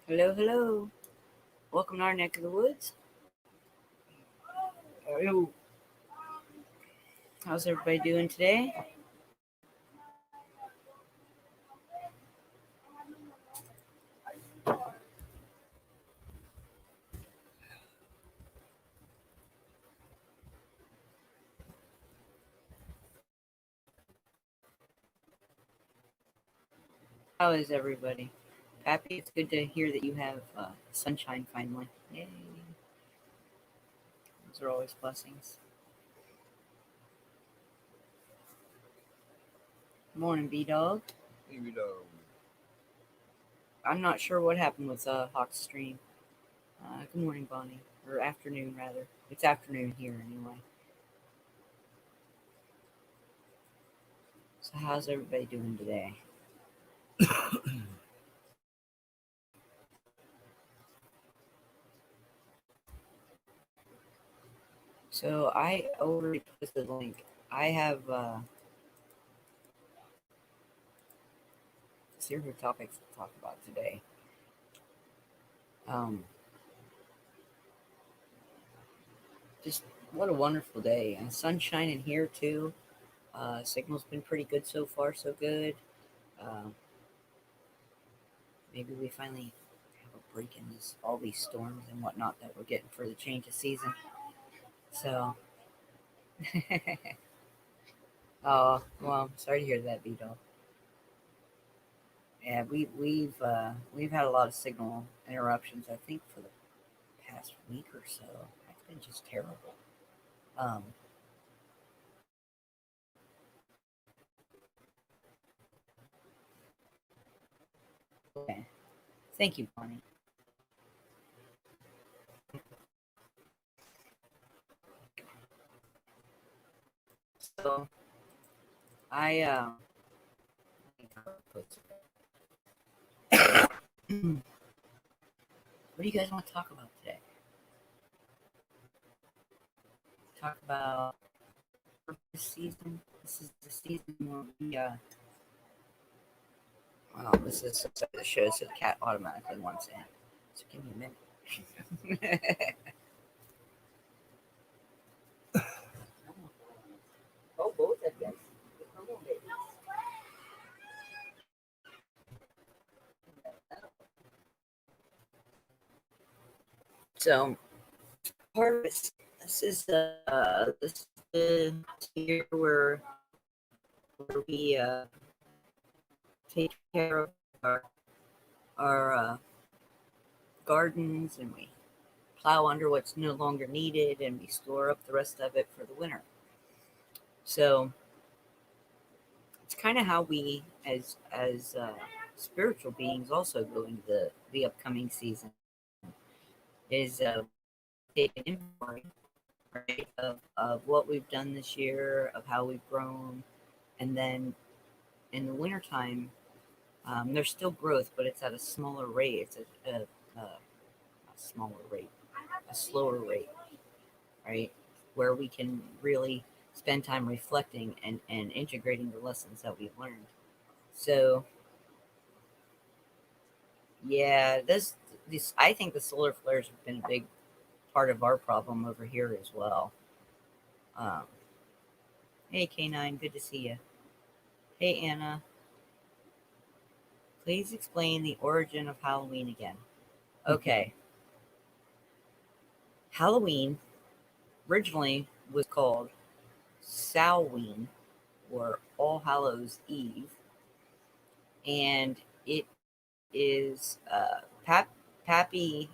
Hello, hello. Welcome to our neck of the woods. Hello. How's everybody doing today? How is everybody? Pappy, it's good to hear that you have sunshine finally. Yay. Those are always blessings. Morning, B Dog. Maybe the I'm not sure what happened with Hawk's stream. Good morning, Bonnie. Or afternoon, rather. It's afternoon here, anyway. So, how's everybody doing today? So, I already posted the link. I have several topics to talk about today. Um, just what a wonderful day, and sun shining here too. Signal's been pretty good so far, so good. Uh, Maybe we finally have a break in this all these storms and whatnot that we're getting for the change of season. So, oh well, I'm sorry to hear that, Vito. Yeah, we've had a lot of signal interruptions. I think for the past week or so, it's been just terrible. Um, okay. Thank you, Bonnie. So I what do you guys want to talk about today? Talk about this season. This is the season where we well, this is the show, so the cat automatically wants in. So give me a minute. Oh, both of you. So harvest. This is the year where we take care of our gardens, and we plow under what's no longer needed, and we store up the rest of it for the winter. So it's kind of how we, as spiritual beings, also go into the upcoming season. Is take an inventory, right, of what we've done this year, of how we've grown, and then in the wintertime, there's still growth, but it's at a smaller rate. It's a smaller rate, a slower rate, right? Where we can really spend time reflecting and integrating the lessons that we've learned. So, yeah, this I think the solar flares have been a big part of our problem over here as well. Um, hey, K9, good to see you. Hey, Anna, please explain the origin of Halloween again. Okay, Halloween originally was called Samhain or All Hallows Eve, and it is Pappy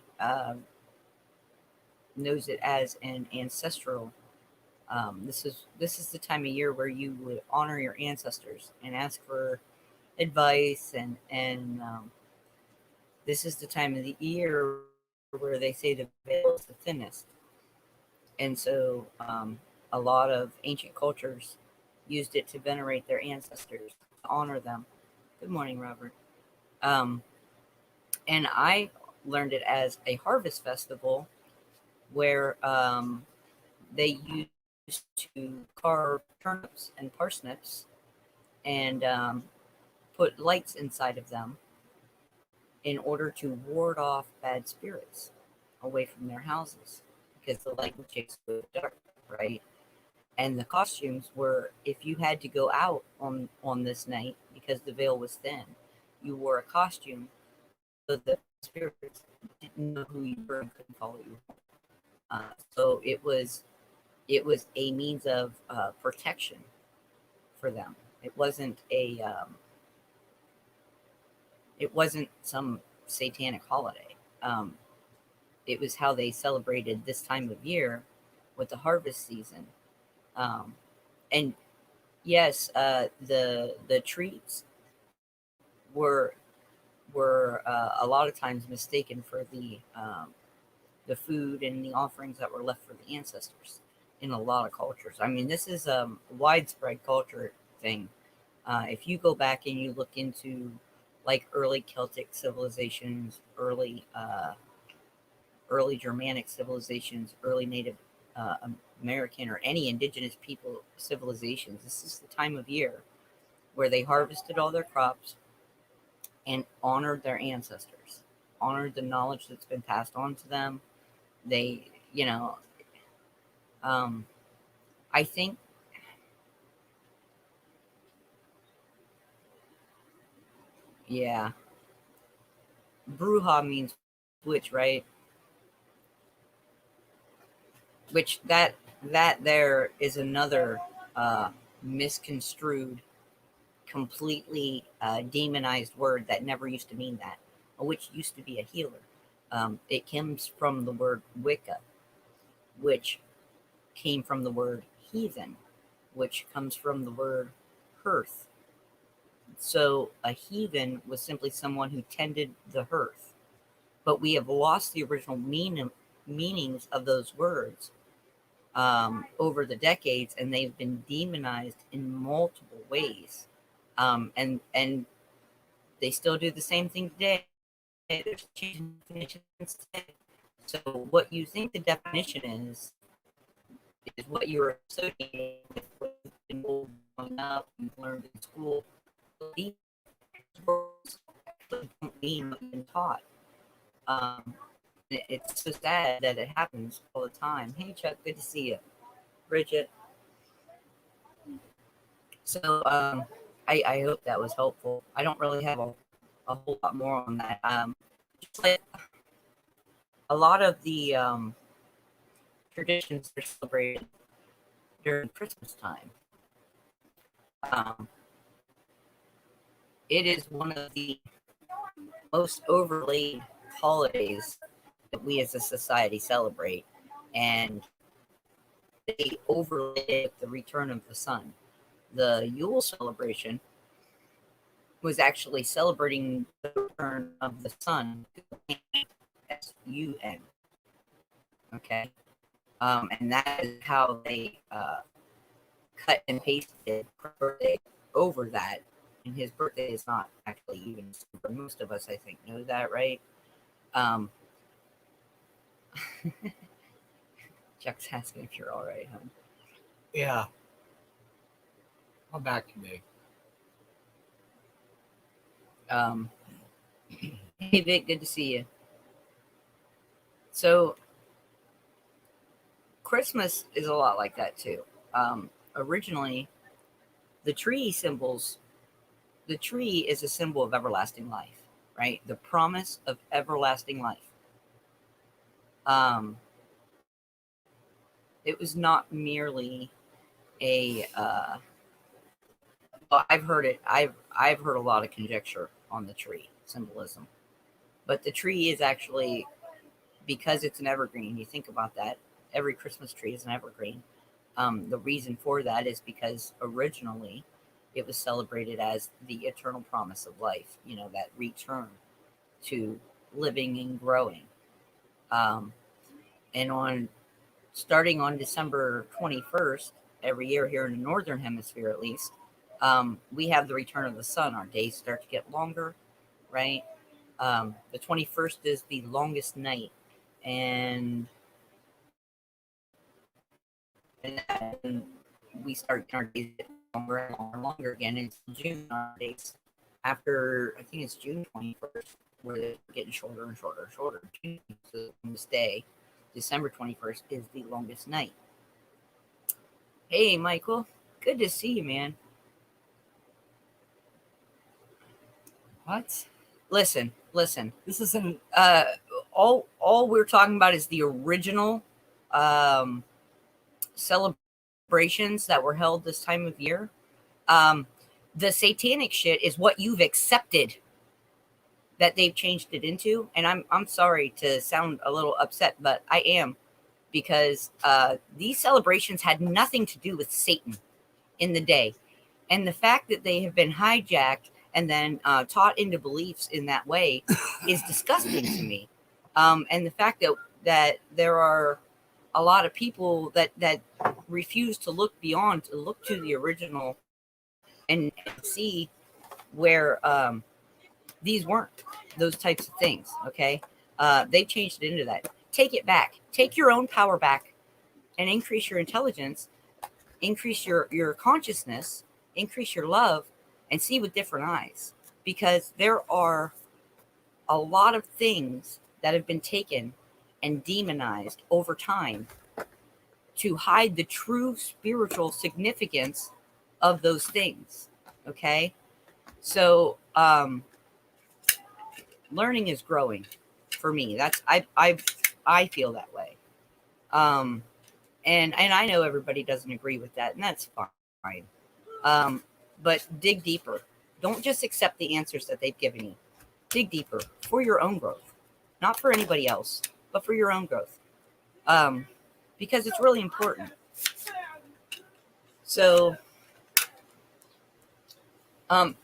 knows it as an ancestral. This is the time of year where you would honor your ancestors and ask for advice, and this is the time of the year where they say the veil is the thinnest, and so a lot of ancient cultures used it to venerate their ancestors, to honor them. Good morning, Robert. Um, and I learned it as a harvest festival where they used to carve turnips and parsnips and put lights inside of them in order to ward off bad spirits away from their houses because the light was so dark, right? And the costumes were, if you had to go out on this night because the veil was thin, you wore a costume so that spirits didn't know who you were and couldn't follow you. So it was a means of protection for them. It wasn't a it wasn't some satanic holiday. It was how they celebrated this time of year with the harvest season. Um, and yes, the treats were a lot of times mistaken for the food and the offerings that were left for the ancestors in a lot of cultures. I mean, this is a widespread culture thing. If you go back and you look into like early Celtic civilizations, early Germanic civilizations, early Native uh, American or any indigenous people civilizations, this is the time of year where they harvested all their crops and honored their ancestors, honored the knowledge that's been passed on to them. They, um, I think, yeah, Bruja means witch, right? Which that there is another uh, misconstrued, completely demonized word that never used to mean that. A witch used to be a healer. It comes from the word Wicca, which came from the word heathen, which comes from the word hearth. So a heathen was simply someone who tended the hearth. But we have lost the original meanings of those words over the decades, and they've been demonized in multiple ways. And they still do the same thing today. There's changing definitions today. So what you think the definition is what you're associating with what you've been growing up, you've learned in school. These words actually don't mean what you've been taught. Um, it's so sad that it happens all the time. Hey, Chuck, good to see you. Bridget. So I hope that was helpful. I don't really have a whole lot more on that. Just like a lot of the traditions are celebrated during Christmas time. Um, it is one of the most overlaid holidays that we as a society celebrate, and they overlay the return of the sun. The Yule celebration was actually celebrating the return of the sun, S-U-N. Okay, and that is how they cut and pasted birthday over that. And his birthday is not actually even for most of us, I think, know that, right? Um, Chuck's asking if you're all right, hon. Yeah, I'm back today. Um, hey, Vic, good to see you. So, Christmas is a lot like that too. Originally, the tree symbols, the tree is a symbol of everlasting life, right? The promise of everlasting life. Um, it was not merely a well, I've heard it. I've heard a lot of conjecture on the tree symbolism, but the tree is actually, because it's an evergreen. You think about that. Every Christmas tree is an evergreen. The reason for that is because originally it was celebrated as the eternal promise of life. You know, that return to living and growing. Um, and on starting on December 21st every year here in the northern hemisphere, at least, we have the return of the sun. Our days start to get longer, right? The 21st is the longest night, and and we start our days get longer and longer and longer again until June. Our days after, I think it's June 21st. where they're getting shorter and shorter and shorter. So this day, December 21st, is the longest night. Hey, Michael. Good to see you, man. What? Listen. This isn't. All we're talking about is the original celebrations that were held this time of year. The satanic shit is what you've accepted that they've changed it into, and I'm sorry to sound a little upset, but I am, because these celebrations had nothing to do with Satan in the day, and the fact that they have been hijacked and then taught into beliefs in that way is disgusting to me. And the fact that there are a lot of people that refuse to look beyond, to look to the original and see where these weren't those types of things. Okay, they changed it into that. Take it back. Take your own power back, and increase your intelligence, increase your consciousness, increase your love, and see with different eyes. Because there are a lot of things that have been taken and demonized over time to hide the true spiritual significance of those things. Okay, so learning is growing for me. That's I feel that way. And I know everybody doesn't agree with that, and that's fine. But dig deeper. Don't just accept the answers that they've given you. Dig deeper for your own growth, not for anybody else, but for your own growth. Because it's really important. So, All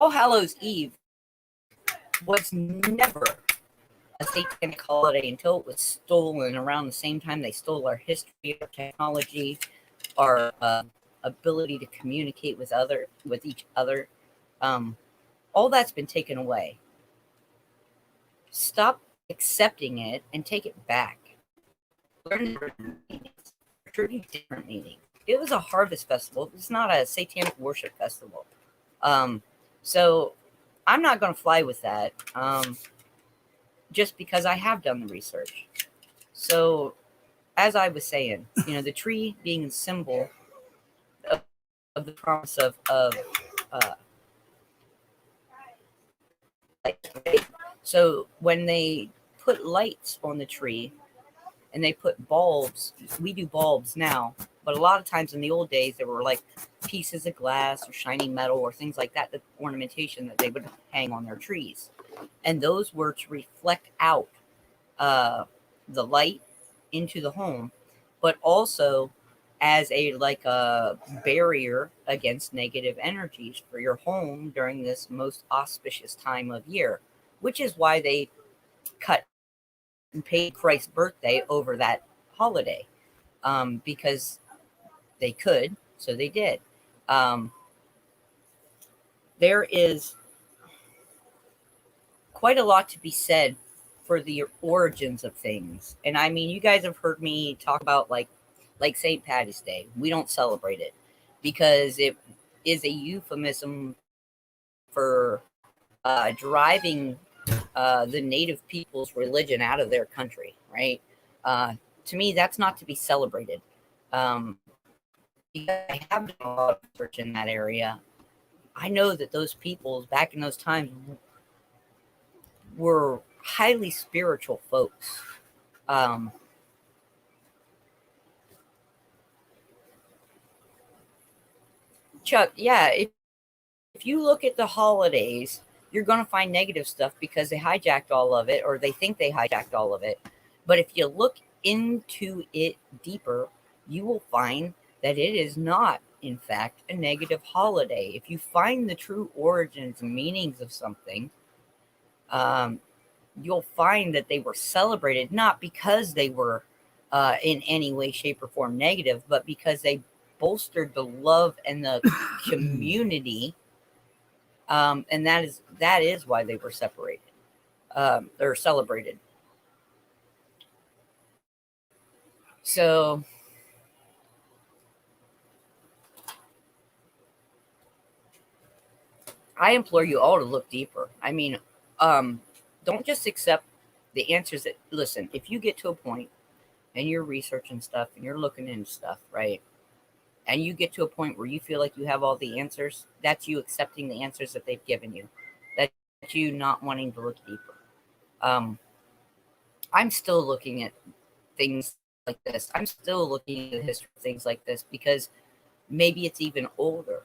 Hallows Eve was never a satanic holiday until it was stolen around the same time they stole our history, our technology, our ability to communicate with each other. All that's been taken away. Stop accepting it and take it back. Learn different meanings. It was a harvest festival. It's not a satanic worship festival. So I'm not going to fly with that. Just because I have done the research. So, as I was saying, the tree being a symbol of the promise of light. Right? So when they put lights on the tree and they put bulbs, we do bulbs now, but a lot of times in the old days there were like pieces of glass or shiny metal or things like that, the ornamentation that they would hang on their trees. And those were to reflect out the light into the home, but also as a barrier against negative energies for your home during this most auspicious time of year, which is why they cut and paid Christ's birthday over that holiday, because they could, so they did. There is quite a lot to be said for the origins of things. And I mean, you guys have heard me talk about like St. Patty's Day. We don't celebrate it because it is a euphemism for driving the native people's religion out of their country, right? To me, that's not to be celebrated. Because I have done a lot of research in that area. I know that those peoples back in those times were highly spiritual folks. Chuck, yeah, if you look at the holidays, you're going to find negative stuff because they hijacked all of it, or they think they hijacked all of it. But if you look into it deeper, you will find that it is not, in fact, a negative holiday. If you find the true origins and meanings of something, you'll find that they were celebrated not because they were in any way, shape, or form negative, but because they bolstered the love and the community. And that is why they were separated or celebrated. So I implore you all to look deeper. I mean, don't just accept the answers that, listen, if you get to a point and you're researching stuff and you're looking into stuff, right? And you get to a point where you feel like you have all the answers, that's you accepting the answers that they've given you. That's you not wanting to look deeper. I'm still looking at things like this. I'm still looking at the history of things like this because maybe it's even older,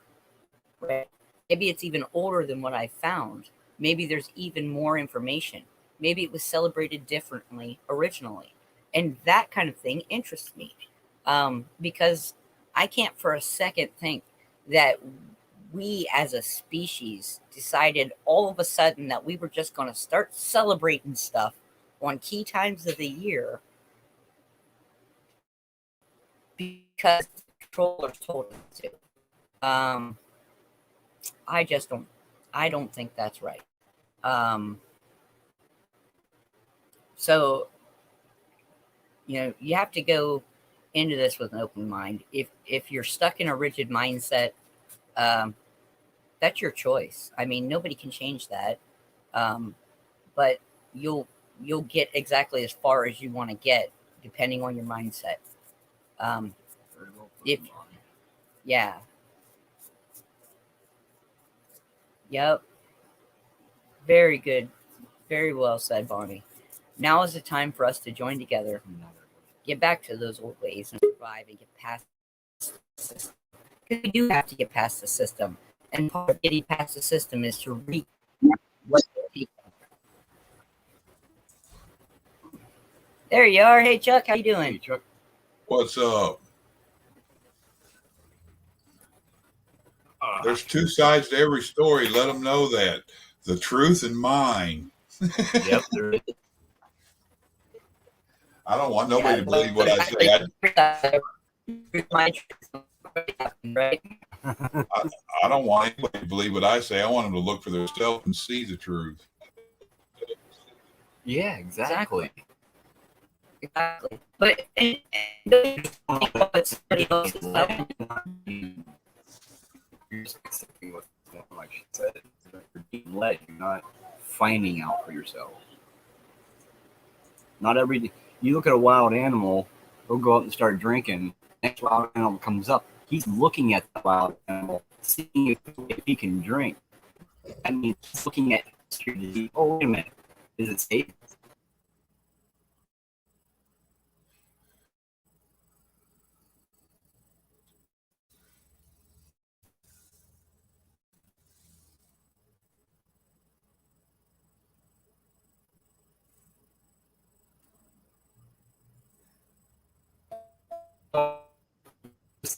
right? Maybe it's even older than what I found. Maybe there's even more information. Maybe it was celebrated differently originally. And that kind of thing interests me because I can't for a second think that we as a species decided all of a sudden that we were just going to start celebrating stuff on key times of the year because the controllers told us to. I just don't. I don't think that's right. So you have to go into this with an open mind. If you're stuck in a rigid mindset, that's your choice. I mean, nobody can change that. But you'll get exactly as far as you want to get, depending on your mindset. If yeah, yep, very good, very well said, Bonnie. Now is the time for us to join together, get back to those old ways, and survive and get past the system. Because we do have to get past the system, and part of getting past the system is to reap what they take. There you are. Hey, Chuck, how you doing? Hey, Chuck. What's up? There's two sides to every story. Let them know that. The truth and mine. Yep. I don't want nobody to believe what I say. Right? I don't want anybody to believe what I say. I want them to look for themselves and see the truth. Yeah, exactly. Exactly. But somebody else's life. You're just accepting what's going on, like she said. You're being led. You're not finding out for yourself. Not every. You look at a wild animal, he'll go out and start drinking. Next wild animal comes up. He's looking at the wild animal, seeing if he can drink. I mean, he's looking at history to see, oh, wait a minute. Is it safe?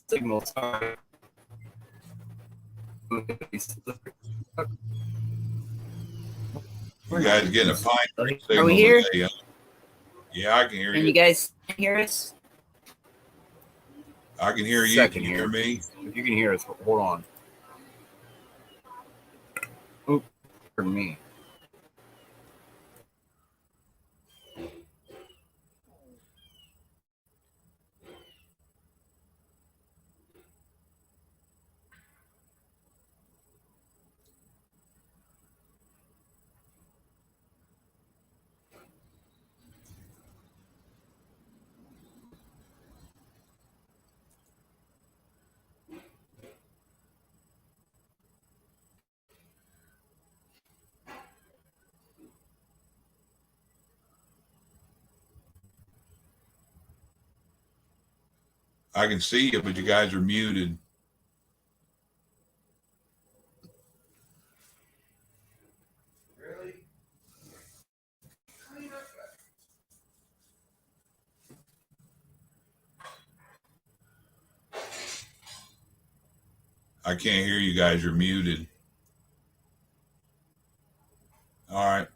Signal, sorry. You guys getting a fine signal Are we here? today, huh? Yeah, I can hear Can you. you guys hear us? I can hear you. Can you hear me? If you can hear us, hold on. Oop, pardon me. I can see you, but you guys are muted. I can't hear you guys. You're muted. All right.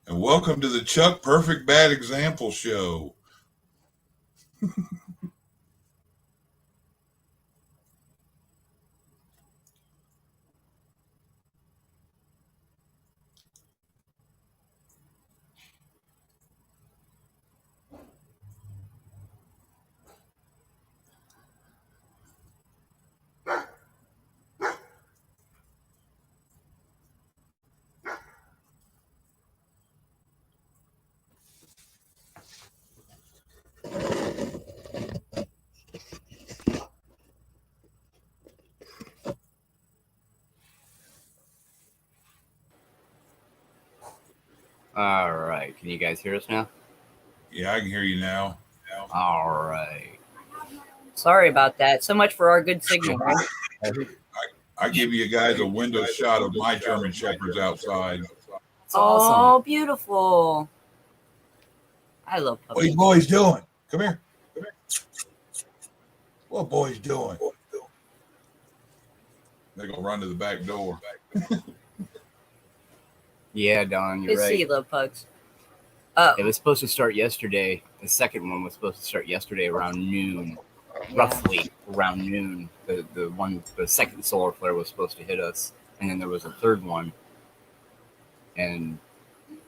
And welcome to the Chuck Perfect Bad Example Show. All right. Can you guys hear us now? Yeah, I can hear you now. All right. Sorry about that. So much for our good signal, right? I give you guys a window shot of my German Shepherds outside. It's awesome. Oh, beautiful. I love What are you puppies. boys doing? Come here. What boys doing? They're gonna run to the back door. Yeah, Don, you're Good to see right. you, love pugs. It was supposed to start yesterday. The second one was supposed to start yesterday around noon, Yeah. roughly around noon. The second solar flare was supposed to hit us, and then there was a third one, and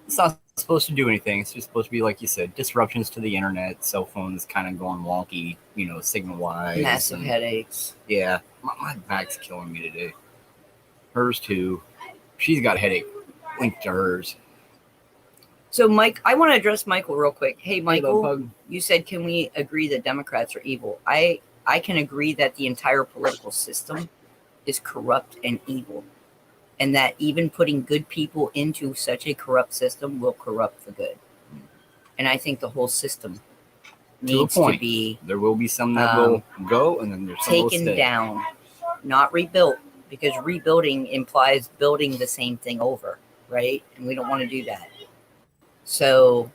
it's not supposed to do anything. It's just supposed to be, like you said, disruptions to the internet, cell phones kind of going wonky, signal wise. Massive headaches. Yeah, my back's killing me today. Hers too. She's got a headache linked to hers. So, Mike, I want to address Michael real quick. Hey, Michael, Pug. you said, can we agree that Democrats are evil? I can agree that the entire political system is corrupt and evil, and that even putting good people into such a corrupt system will corrupt the good. And I think the whole system needs to point. be There will be some that will go, and then there's some that will taken stay. down, not rebuilt, because rebuilding implies building the same thing over, right? And we don't want to do that. So,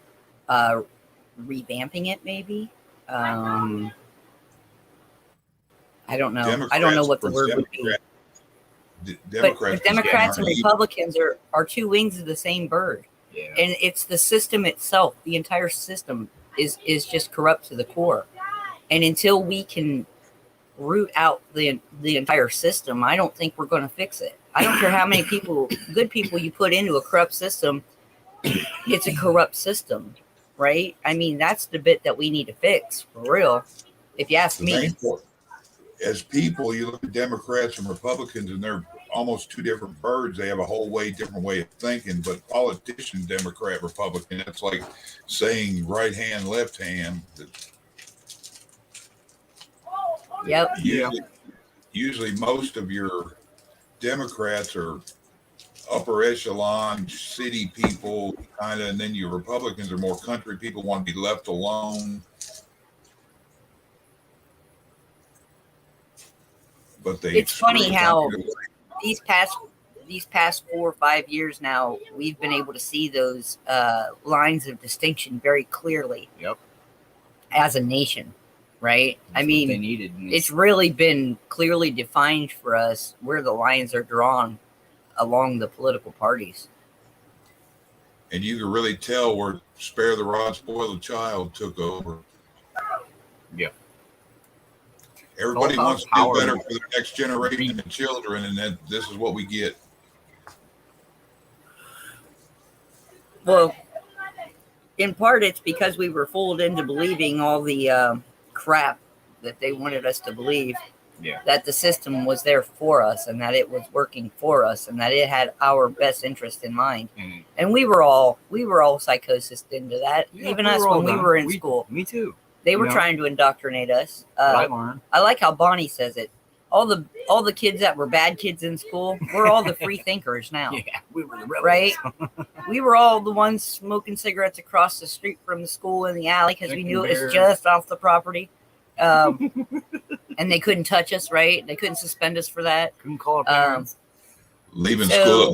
revamping it maybe. I don't know. I don't know what the word would be. But Democrats and Republicans are two wings of the same bird. Yeah. And it's the system itself. The entire system is just corrupt to the core. And until we can root out the entire system, I don't think we're going to fix it. I don't care how many good people you put into a corrupt system. It's a corrupt system, right? I mean, that's the bit that we need to fix for real. If you ask me. As people, you look at Democrats and Republicans, and they're almost two different birds. They have a whole different way of thinking. But politician, Democrat, Republican, that's like saying right hand, left hand. Yep. Usually most of your Democrats are upper echelon city people, kind of, and then your Republicans are more country people, want to be left alone. But it's funny how these past 4 or 5 years now, we've been able to see those lines of distinction very clearly. Yep. As a nation, right? That's I mean, what they needed. It's really been clearly defined for us where the lines are drawn along the political parties. And you can really tell where spare the rod, spoil the child took over. Yeah. Everybody wants to do better for the next generation and children, and then this is what we get. Well, in part, it's because we were fooled into believing all the crap that they wanted us to believe. Yeah. That the system was there for us, and that it was working for us, and that it had our best interest in mind. Mm-hmm. And we were all psychosis into that. Yeah, even us when we were in school. Me too. They were trying to indoctrinate us. I learned. I like how Bonnie says it. All the kids that were bad kids in school, we're all the free thinkers now. Yeah, we were the rebels. Right? We were all the ones smoking cigarettes across the street from the school in the alley because we knew it was just off the property. And they couldn't touch us, right? They couldn't suspend us for that. Couldn't call our parents. Leaving school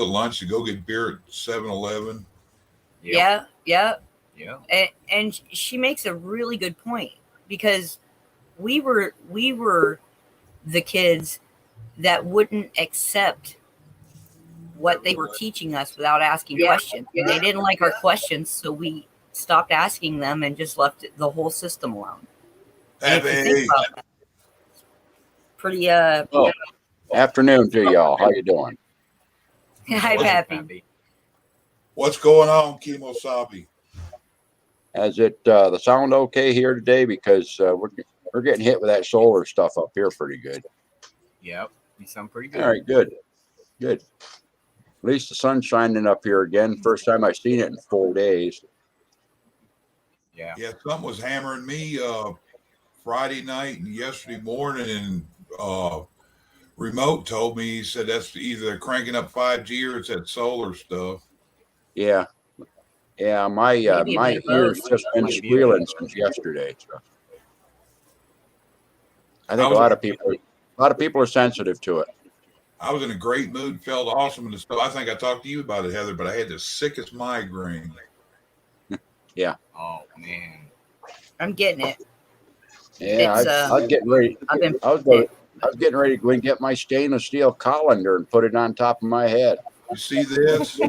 at lunch to go get beer at 7-Eleven. Yep. Yeah. And she makes a really good point, because we were the kids that wouldn't accept what they were teaching us without asking questions. And they didn't like our questions, so we stopped asking them and just left the whole system alone. Pretty afternoon to y'all. How you doing? Hi, Pappy. What's going on, Kemosabe? Is it the sound okay here today? Because we're getting hit with that solar stuff up here pretty good. Yep, you sound pretty good. All right, good. At least the sun's shining up here again. First time I've seen it in 4 days. Yeah, something was hammering me Friday night and yesterday morning, and Remote told me, he said that's either they're cranking up 5G or it's that solar stuff. Yeah. Yeah. My Maybe a my bit of ears both. just been Might be it. squealing since yesterday. So I I think a was lot of people are sensitive to it. I was in a great mood, felt awesome, and stuff. I think I talked to you about it, Heather, but I had the sickest migraine. Yeah. Oh man. I'm getting it. Yeah. It's I was getting ready. I've been I was going. I was getting ready to go and get my stainless steel colander and put it on top of my head. You see this?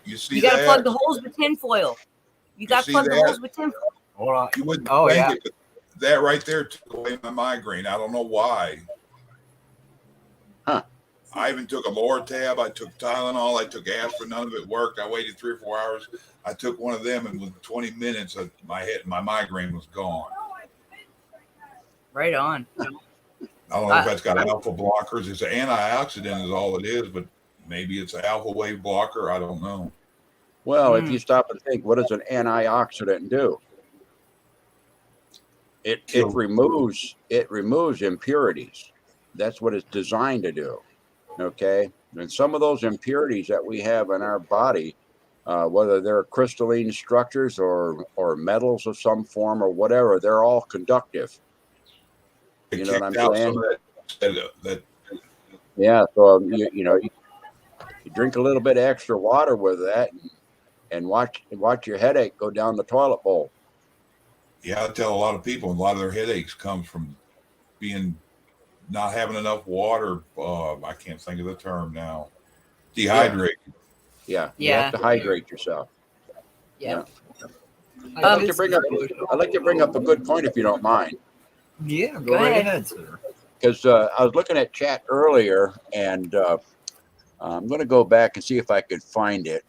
You see You got to plug that? the holes with tinfoil. You got to see plug the that? holes with tinfoil. Hold on. You wouldn't Oh think yeah. it, but that right there took away my migraine. I don't know why. Huh. I even took a Lortab. I took Tylenol. I took aspirin. None of it worked. I waited 3 or 4 hours. I took one of them, and within 20 minutes, my migraine was gone. Right on. I don't know if that's got alpha blockers. It's an antioxidant, is all it is, but maybe it's an alpha wave blocker. I don't know. Well, if you stop and think, what does an antioxidant do? It removes impurities. That's what it's designed to do. Okay, and some of those impurities that we have in our body, whether they're crystalline structures or metals of some form or whatever, they're all conductive. It You know what I'm kicked out saying? some of that. Yeah. So you drink a little bit of extra water with that, and watch your headache go down the toilet bowl. Yeah, I tell a lot of people, a lot of their headaches comes from not having enough water. I can't think of the term now. Dehydrated. Yeah. You have to hydrate yourself. Yeah. I'd like to bring up a good point if you don't mind. Yeah, Go right ahead. ahead, sir. Because I was looking at chat earlier, and I'm going to go back and see if I could find it.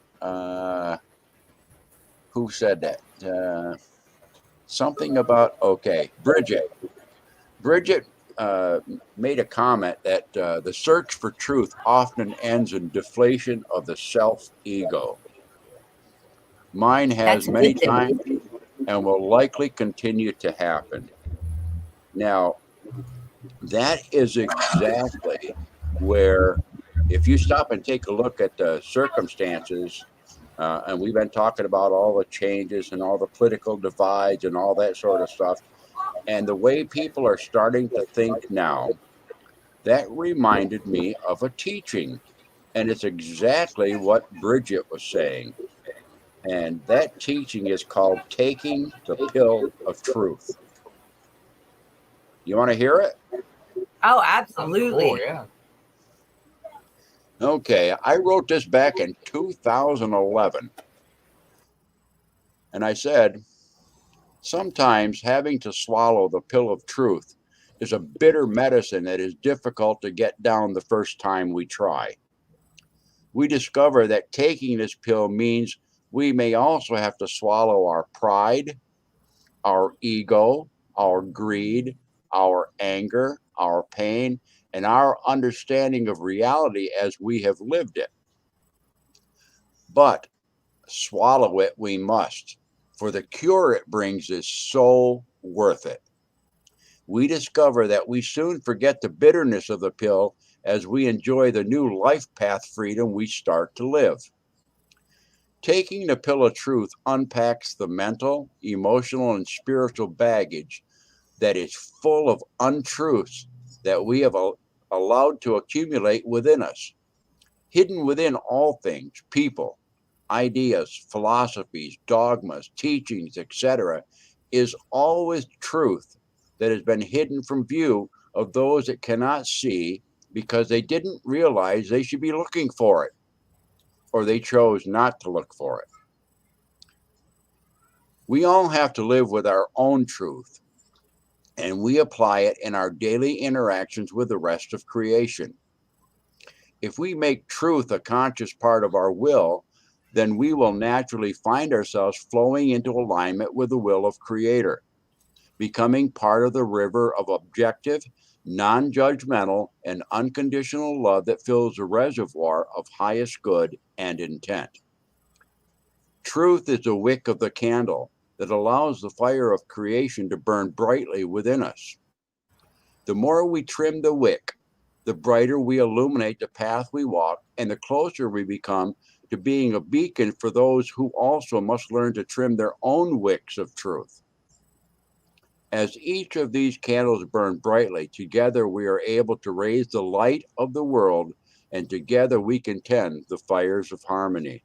Who said that? Something about, okay, Bridget. Bridget made a comment that the search for truth often ends in deflation of the self-ego. Mine has That's many addictive. times and will likely continue to happen. Now, that is exactly where, if you stop and take a look at the circumstances, and we've been talking about all the changes and all the political divides and all that sort of stuff, and the way people are starting to think now, that reminded me of a teaching. And it's exactly what Bridget was saying. And that teaching is called Taking the Pill of Truth. You want to hear it? Oh, absolutely. Oh yeah. Okay, I wrote this back in 2011. And I said, sometimes having to swallow the pill of truth is a bitter medicine that is difficult to get down the first time we try. We discover that taking this pill means we may also have to swallow our pride, our ego, our greed, our anger, our pain, and our understanding of reality as we have lived it. But swallow it we must, for the cure it brings is so worth it. We discover that we soon forget the bitterness of the pill as we enjoy the new life path freedom we start to live. Taking the pill of truth unpacks the mental, emotional, and spiritual baggage that is full of untruths that we have allowed to accumulate within us. Hidden within all things, people, ideas, philosophies, dogmas, teachings, etc., is always truth that has been hidden from view of those that cannot see because they didn't realize they should be looking for it, or they chose not to look for it. We all have to live with our own truth, and we apply it in our daily interactions with the rest of creation. If we make truth a conscious part of our will, then we will naturally find ourselves flowing into alignment with the will of Creator, becoming part of the river of objective, non-judgmental, and unconditional love that fills the reservoir of highest good and intent. Truth is the wick of the candle that allows the fire of creation to burn brightly within us. The more we trim the wick, the brighter we illuminate the path we walk, and the closer we become to being a beacon for those who also must learn to trim their own wicks of truth. As each of these candles burn brightly, together we are able to raise the light of the world, and together we can tend the fires of harmony.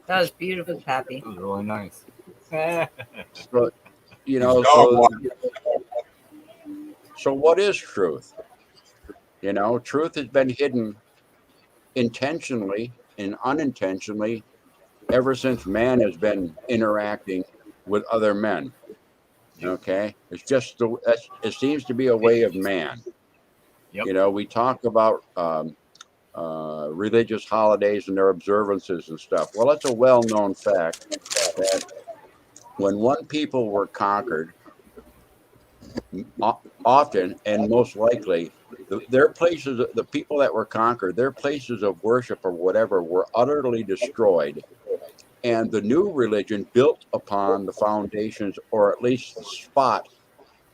That was beautiful, Pappy. That was really nice. So, you His know, dog so what is truth? You know, truth has been hidden intentionally and unintentionally ever since man has been interacting with other men. Okay, it's just it seems to be a way of man. Yep. You know, we talk about religious holidays and their observances and stuff. Well, it's a well-known fact that when one people were conquered, often and most likely, their places, the people that were conquered, their places of worship or whatever were utterly destroyed. And the new religion built upon the foundations, or at least the spot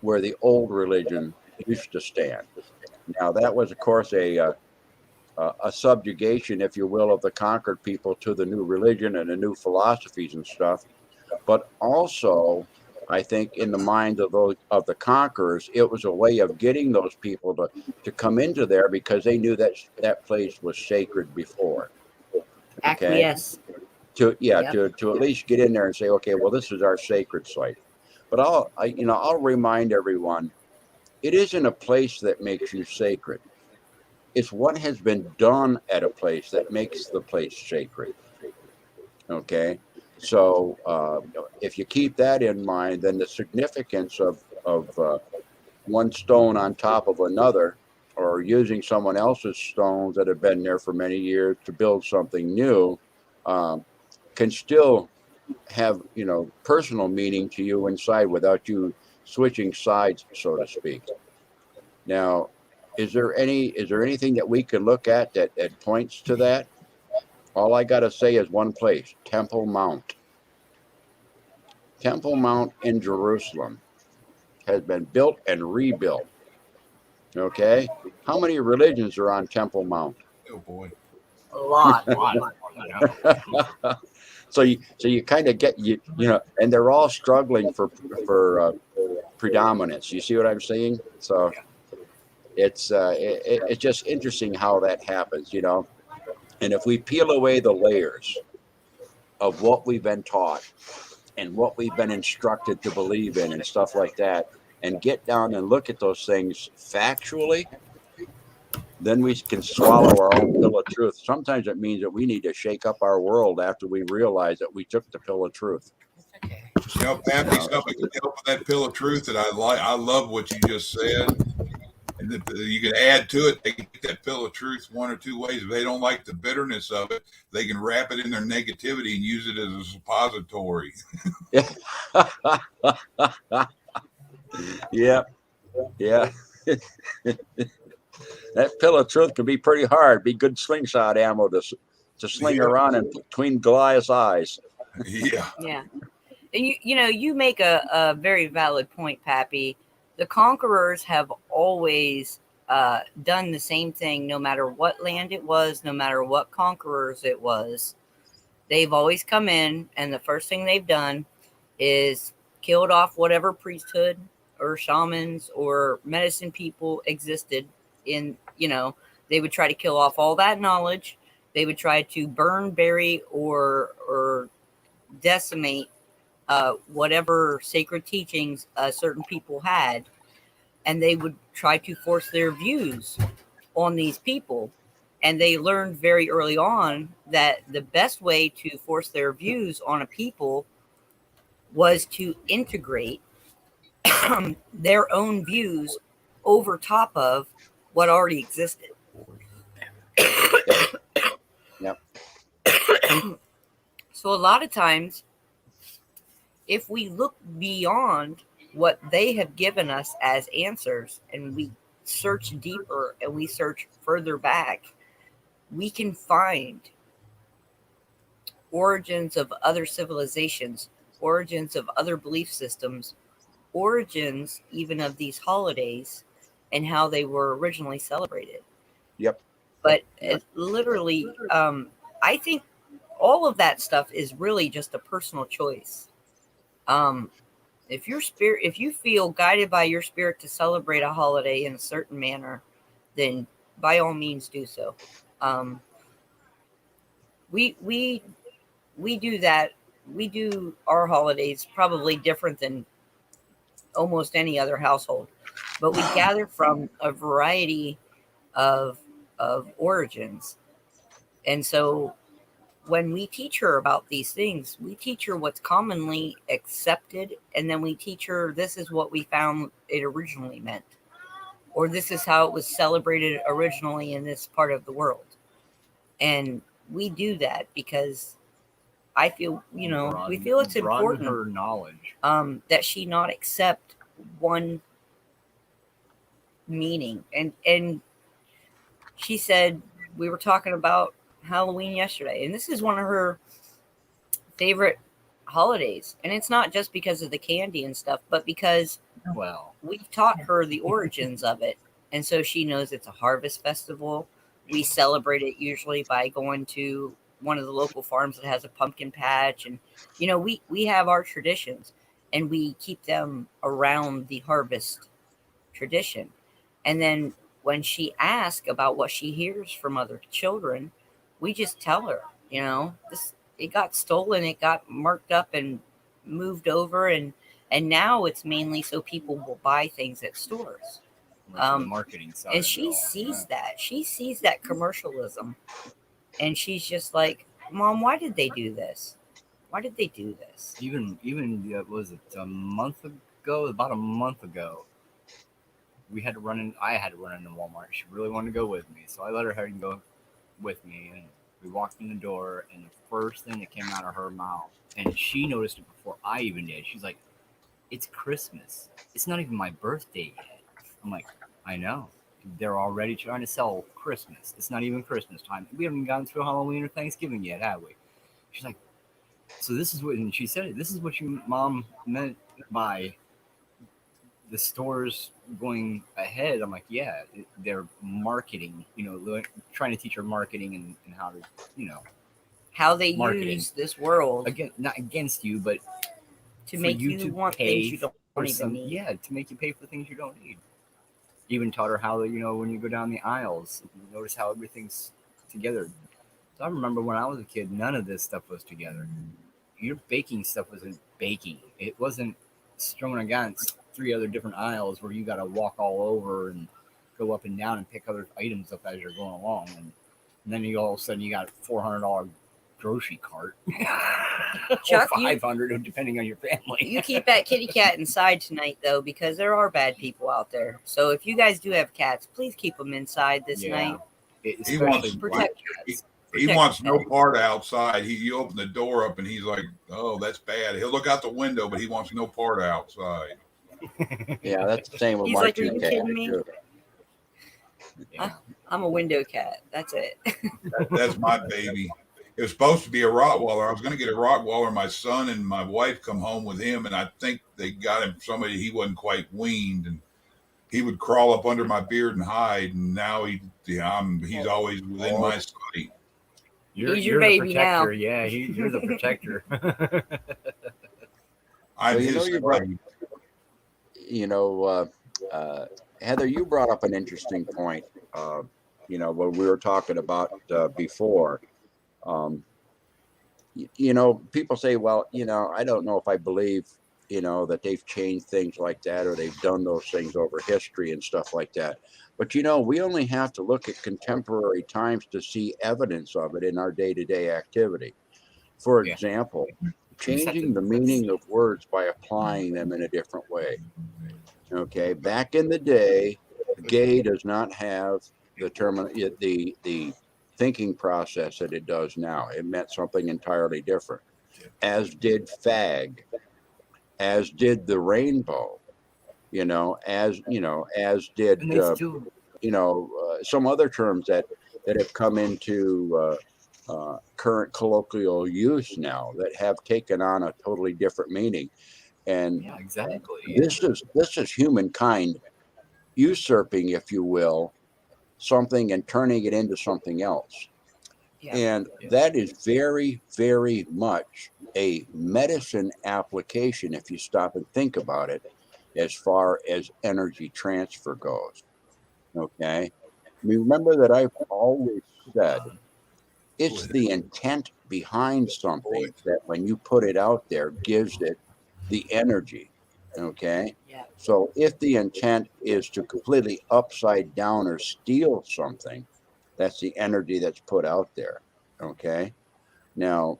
where the old religion used to stand. Now, that was, of course, a subjugation, if you will, of the conquered people to the new religion and the new philosophies and stuff. But also, I think in the mind of the conquerors, it was a way of getting those people to come into there because they knew that that place was sacred before. Acquiesce. To Yep. to at least get in there and say, okay, well, this is our sacred site. But I'll remind everyone, it isn't a place that makes you sacred. It's what has been done at a place that makes the place sacred. Okay, so if you keep that in mind, then the significance of one stone on top of another, or using someone else's stones that have been there for many years to build something new, can still have personal meaning to you inside without you switching sides, so to speak. Now, is there anything that we could look at that points to that? All I got to say is one place: Temple Mount. Temple Mount in Jerusalem has been built and rebuilt. Okay, how many religions are on Temple Mount? Oh boy. A lot. So you kind of get and they're all struggling for predominance. You see what I'm saying? So it's just interesting how that happens, And if we peel away the layers of what we've been taught and what we've been instructed to believe in and stuff like that, and get down and look at those things factually, then we can swallow our own pill of truth. Sometimes it means that we need to shake up our world after we realize that we took the pill of truth. Pappy, something can help with that pill of truth that I like. I love what you just said. And you can add to it. They can take that pill of truth one or two ways. If they don't like the bitterness of it, they can wrap it in their negativity and use it as a suppository. Yeah. That pill of truth can be pretty hard. Be good slingshot ammo to sling around in between Goliath's eyes. Yeah. Yeah. And you make a very valid point, Pappy. The conquerors have always done the same thing, no matter what land it was, no matter what conquerors it was. They've always come in, and the first thing they've done is killed off whatever priesthood or shamans or medicine people existed in, they would try to kill off all that knowledge. They would try to burn, bury, or decimate whatever sacred teachings certain people had, and they would try to force their views on these people. And they learned very early on that the best way to force their views on a people was to integrate their own views over top of what already existed. Yep. So a lot of times, if we look beyond what they have given us as answers and we search deeper and we search further back, we can find origins of other civilizations, origins of other belief systems, origins even of these holidays and how they were originally celebrated. Yep. But Yep. literally, I think all of that stuff is really just a personal choice. If you feel guided by your spirit to celebrate a holiday in a certain manner, then by all means do so. We do that. We do our holidays probably different than almost any other household, but we gather from a variety of origins, and so when we teach her about these things, we teach her what's commonly accepted, and then we teach her this is what we found it originally meant, or this is how it was celebrated originally in this part of the world. And we do that because I feel, we feel it's broaden important her knowledge. that she not accept one meaning. And she said, we were talking about Halloween yesterday, and this is one of her favorite holidays. And it's not just because of the candy and stuff, but because Well, we've taught her the origins of it. And so she knows it's a harvest festival. We celebrate it usually by going to one of the local farms that has a pumpkin patch. And, we have our traditions, and we keep them around the harvest tradition. And then when she asks about what she hears from other children, we just tell her, it got stolen, it got marked up and moved over, and now it's mainly so people will buy things at stores. the marketing side. And of it she all, sees yeah. that. She sees that commercialism. And she's just like, Mom, why did they do this? Why did they do this? Even was it a month ago? About a month ago, I had to run into Walmart. She really wanted to go with me, so I let her have and go with me. And we walked in the door, and the first thing that came out of her mouth, and she noticed it before I even did. She's like, "It's Christmas. It's not even my birthday yet." I'm like, "I know. They're already trying to sell Christmas. It's not even Christmas time. We haven't gotten through Halloween or Thanksgiving yet, have we?" She's like, "So this is what," and she said, "This is what your mom meant by the stores going ahead." I'm like, "Yeah, they're marketing, trying to teach her marketing and how to, How they marketing. use this world again, not against you, but to for make you you to want pay things you don't for even some, need. yeah, to make you pay for things you don't need." Even taught her how, when you go down the aisles, you notice how everything's together. So I remember when I was a kid, none of this stuff was together. Your baking stuff wasn't baking. It wasn't strung against 3 other different aisles where you got to walk all over and go up and down and pick other items up as you're going along. And then you all of a sudden you got a $400 grocery cart, Chuck, or 500 depending on your family. You keep that kitty cat inside tonight, though, because there are bad people out there. So if you guys do have cats, please keep them inside this night. He wants Protect he, cats. he wants no part outside. You open the door up and he's like, "Oh, that's bad." He'll look out the window, but he wants no part outside. Yeah, that's the same with He's my like, "Are 2 you cats. kidding me?" too. Yeah. I'm a window cat. That's it. That's my baby. It was supposed to be a Rottweiler. I was going to get a Rottweiler. My son and my wife come home with him, and I think they got him somebody he wasn't quite weaned, and he would crawl up under my beard and hide. And now he's always within my sight. He's your the baby now. protector. Yeah, you're the protector. I'm Well, his you brought, slave. Heather, you brought up an interesting point. What we were talking about before. People say, well, I don't know if I believe, that they've changed things like that or they've done those things over history and stuff like that. But, we only have to look at contemporary times to see evidence of it in our day-to-day activity. For Yeah. example, changing the meaning of words by applying them in a different way. Okay, back in the day, gay does not have the thinking process that it does now. It meant something entirely different, as did fag, as did the rainbow, as did And they still, some other terms that have come into current colloquial use now that have taken on a totally different meaning. And yeah, exactly. this is humankind usurping, if you will, something and turning it into something else. Yeah. And Yeah. that is very, very much a medicine application if you stop and think about it, as far as energy transfer goes. Okay. Remember that I've always said it's the intent behind something that when you put it out there gives it the energy. Okay. Yeah. So if the intent is to completely upside down or steal something, that's the energy that's put out there. Okay. Now,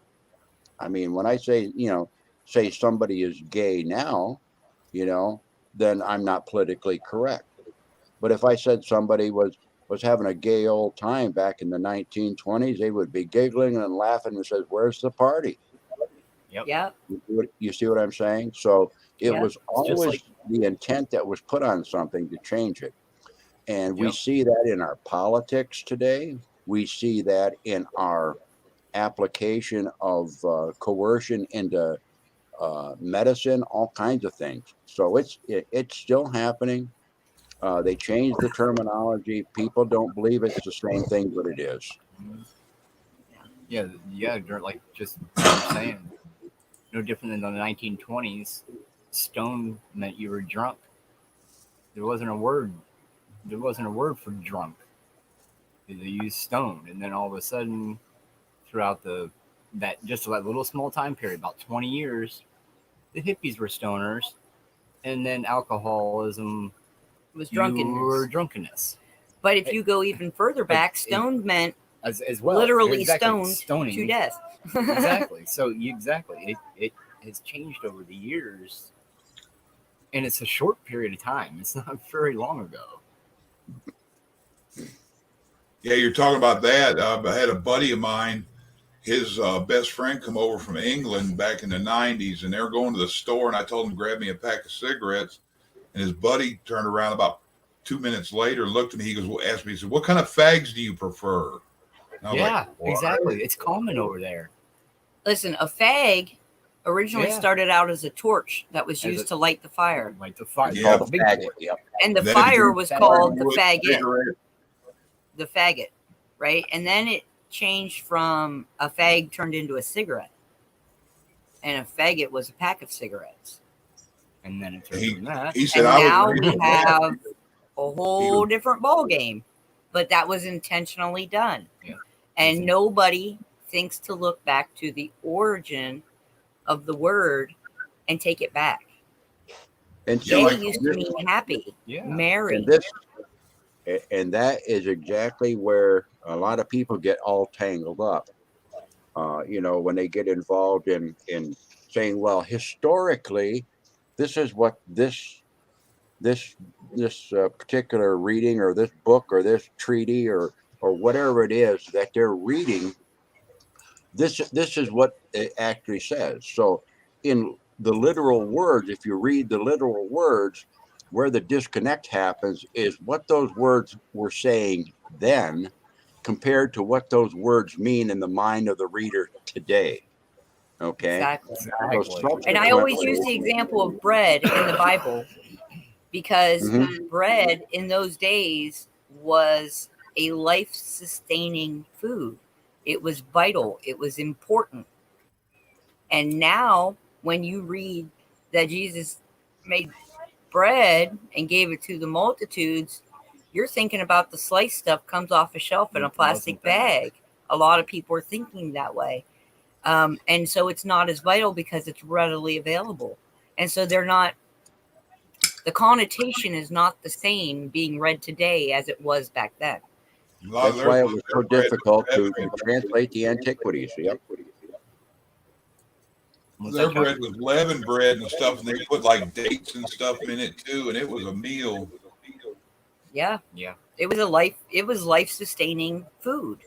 I mean, when I say, say somebody is gay now, then I'm not politically correct. But if I said somebody was having a gay old time back in the 1920s, they would be giggling and laughing and says, "Where's the party?" Yep. Yeah. You see what I'm saying? So it Yeah. was just always like- the intent that was put on something to change it. And we Yep. see that in our politics today. We see that in our application of coercion into medicine, all kinds of things. So it's still happening. They changed the terminology. People don't believe it's the same thing, but it is. Yeah, like just what I'm saying, no different than the 1920s. Stone meant you were drunk. There wasn't a word. There wasn't a word for drunk. They used stone, and then all of a sudden, throughout that little small time period, about 20 years, the hippies were stoners, and then alcoholism Was you were drunkenness. drunkenness But if you go even further back, it- stoned meant as well. literally Exactly, stoned stoning. to death. Exactly. So it has changed over the years, and it's a short period of time. It's not very long ago. Yeah, you're talking about that. I had a buddy of mine, his best friend come over from England back in the 90s, and they were going to the store, and I told him to grab me a pack of cigarettes. And his buddy turned around about 2 minutes later, looked at me, he goes, asked me, he said, "What kind of fags do you prefer?" And I was Yeah, like, "What?" exactly. It's common over there. Listen, a fag originally Yeah. started out as a torch that was As used a- to light the fire. Like the fire. Yeah. Called the a big faggot. torch. Yep. And the Then fire it was faggot. called the Wood, faggot. cigarette. The faggot, right? And then it changed from a fag turned into a cigarette. And a faggot was a pack of cigarettes. And then it turned He- from that. He said, And "I now was we raised have on a whole different ball game. But that was intentionally done. Yeah. And Listen. nobody thinks to look back to the origin of the word and take it back. And Yeah, Gay like used to mean happy, Yeah. merry. and that is exactly where a lot of people get all tangled up. When they get involved in saying, well, historically, this is what this particular reading or this book or this treaty or whatever it is that they're reading. This is what it actually says. So in the literal words, if you read the literal words, where the disconnect happens is what those words were saying then compared to what those words mean in the mind of the reader today. Okay. Exactly. Exactly. And I always use the example of bread in the Bible because Mhm. bread in those days was a life sustaining food. It was vital, it was important. And now, when you read that Jesus made bread and gave it to the multitudes, you're thinking about the sliced stuff comes off a shelf in a plastic bag. A lot of people are thinking that way. And so it's not as vital because it's readily available. And so the connotation is not the same being read today as it was back then. A lot of That's why it their- was so their bread difficult was to better. translate the antiquities. Yep. What's Their that, Chuck? bread was leavened bread and stuff, and they put like dates and stuff in it too, and it was a meal. Yeah. Yeah. It was life sustaining food.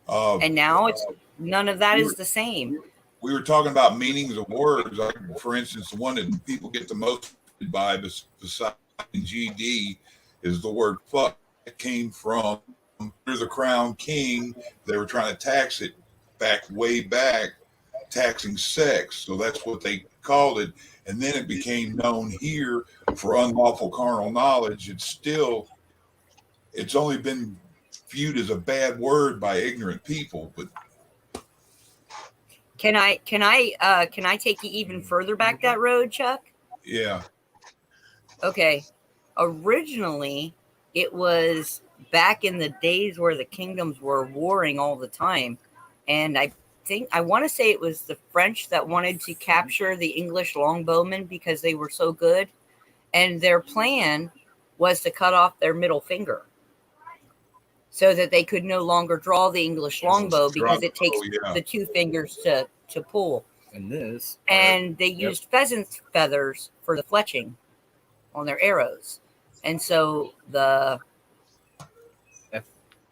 And now it's none of that is the same. We were talking about meanings of words. For instance, the one that people get the most by besides GD is the word fuck. It came from under the crown king. They were trying to tax it way back. taxing sex. So that's what they called it. And then it became known here for unlawful carnal knowledge. It's only been viewed as a bad word by ignorant people, but Can I take you even further back that road, Chuck? yeah. Okay. Originally, it was back in the days where the kingdoms were warring all the time. And I want to say it was the French that wanted to capture the English longbowmen because they were so good. And their plan was to cut off their middle finger so that they could no longer draw the English longbow because it takes the two fingers to pull. And this. And they used pheasant's feathers for the fletching on their arrows. And so the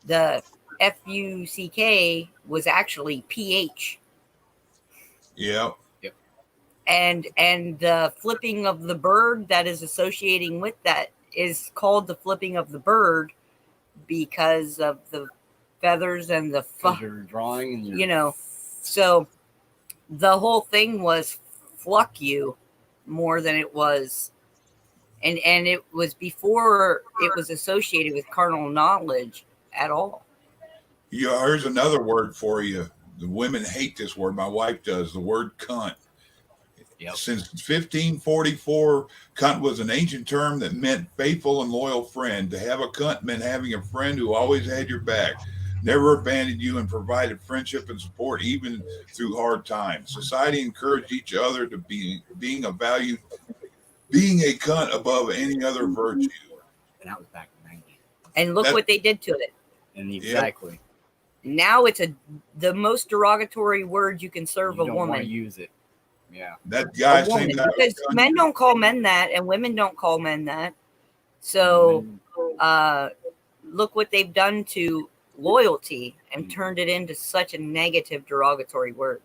FUCK was actually PH. Yeah. And the flipping of the bird that is associating with that is called the flipping of the bird because of the feathers and the You're drawing and you're, you know. So the whole thing was fluck you more than it was, and it was before it was associated with carnal knowledge at all. Yeah, here's another word for you. The women hate this word. My wife does. The word cunt. Yep. Since 1544, cunt was an ancient term that meant faithful and loyal friend. To have a cunt meant having a friend who always had your back, never abandoned you, and provided friendship and support even through hard times. Society encouraged each other to being a cunt above any other virtue. And that was back in the 90s. And look what they did to it. And exactly. Now it's the most derogatory word you can serve You a don't woman. want to use it. Yeah. That guy A woman, saying that because men don't call men that, and women don't call men that. So look what they've done to loyalty and turned it into such a negative, derogatory word.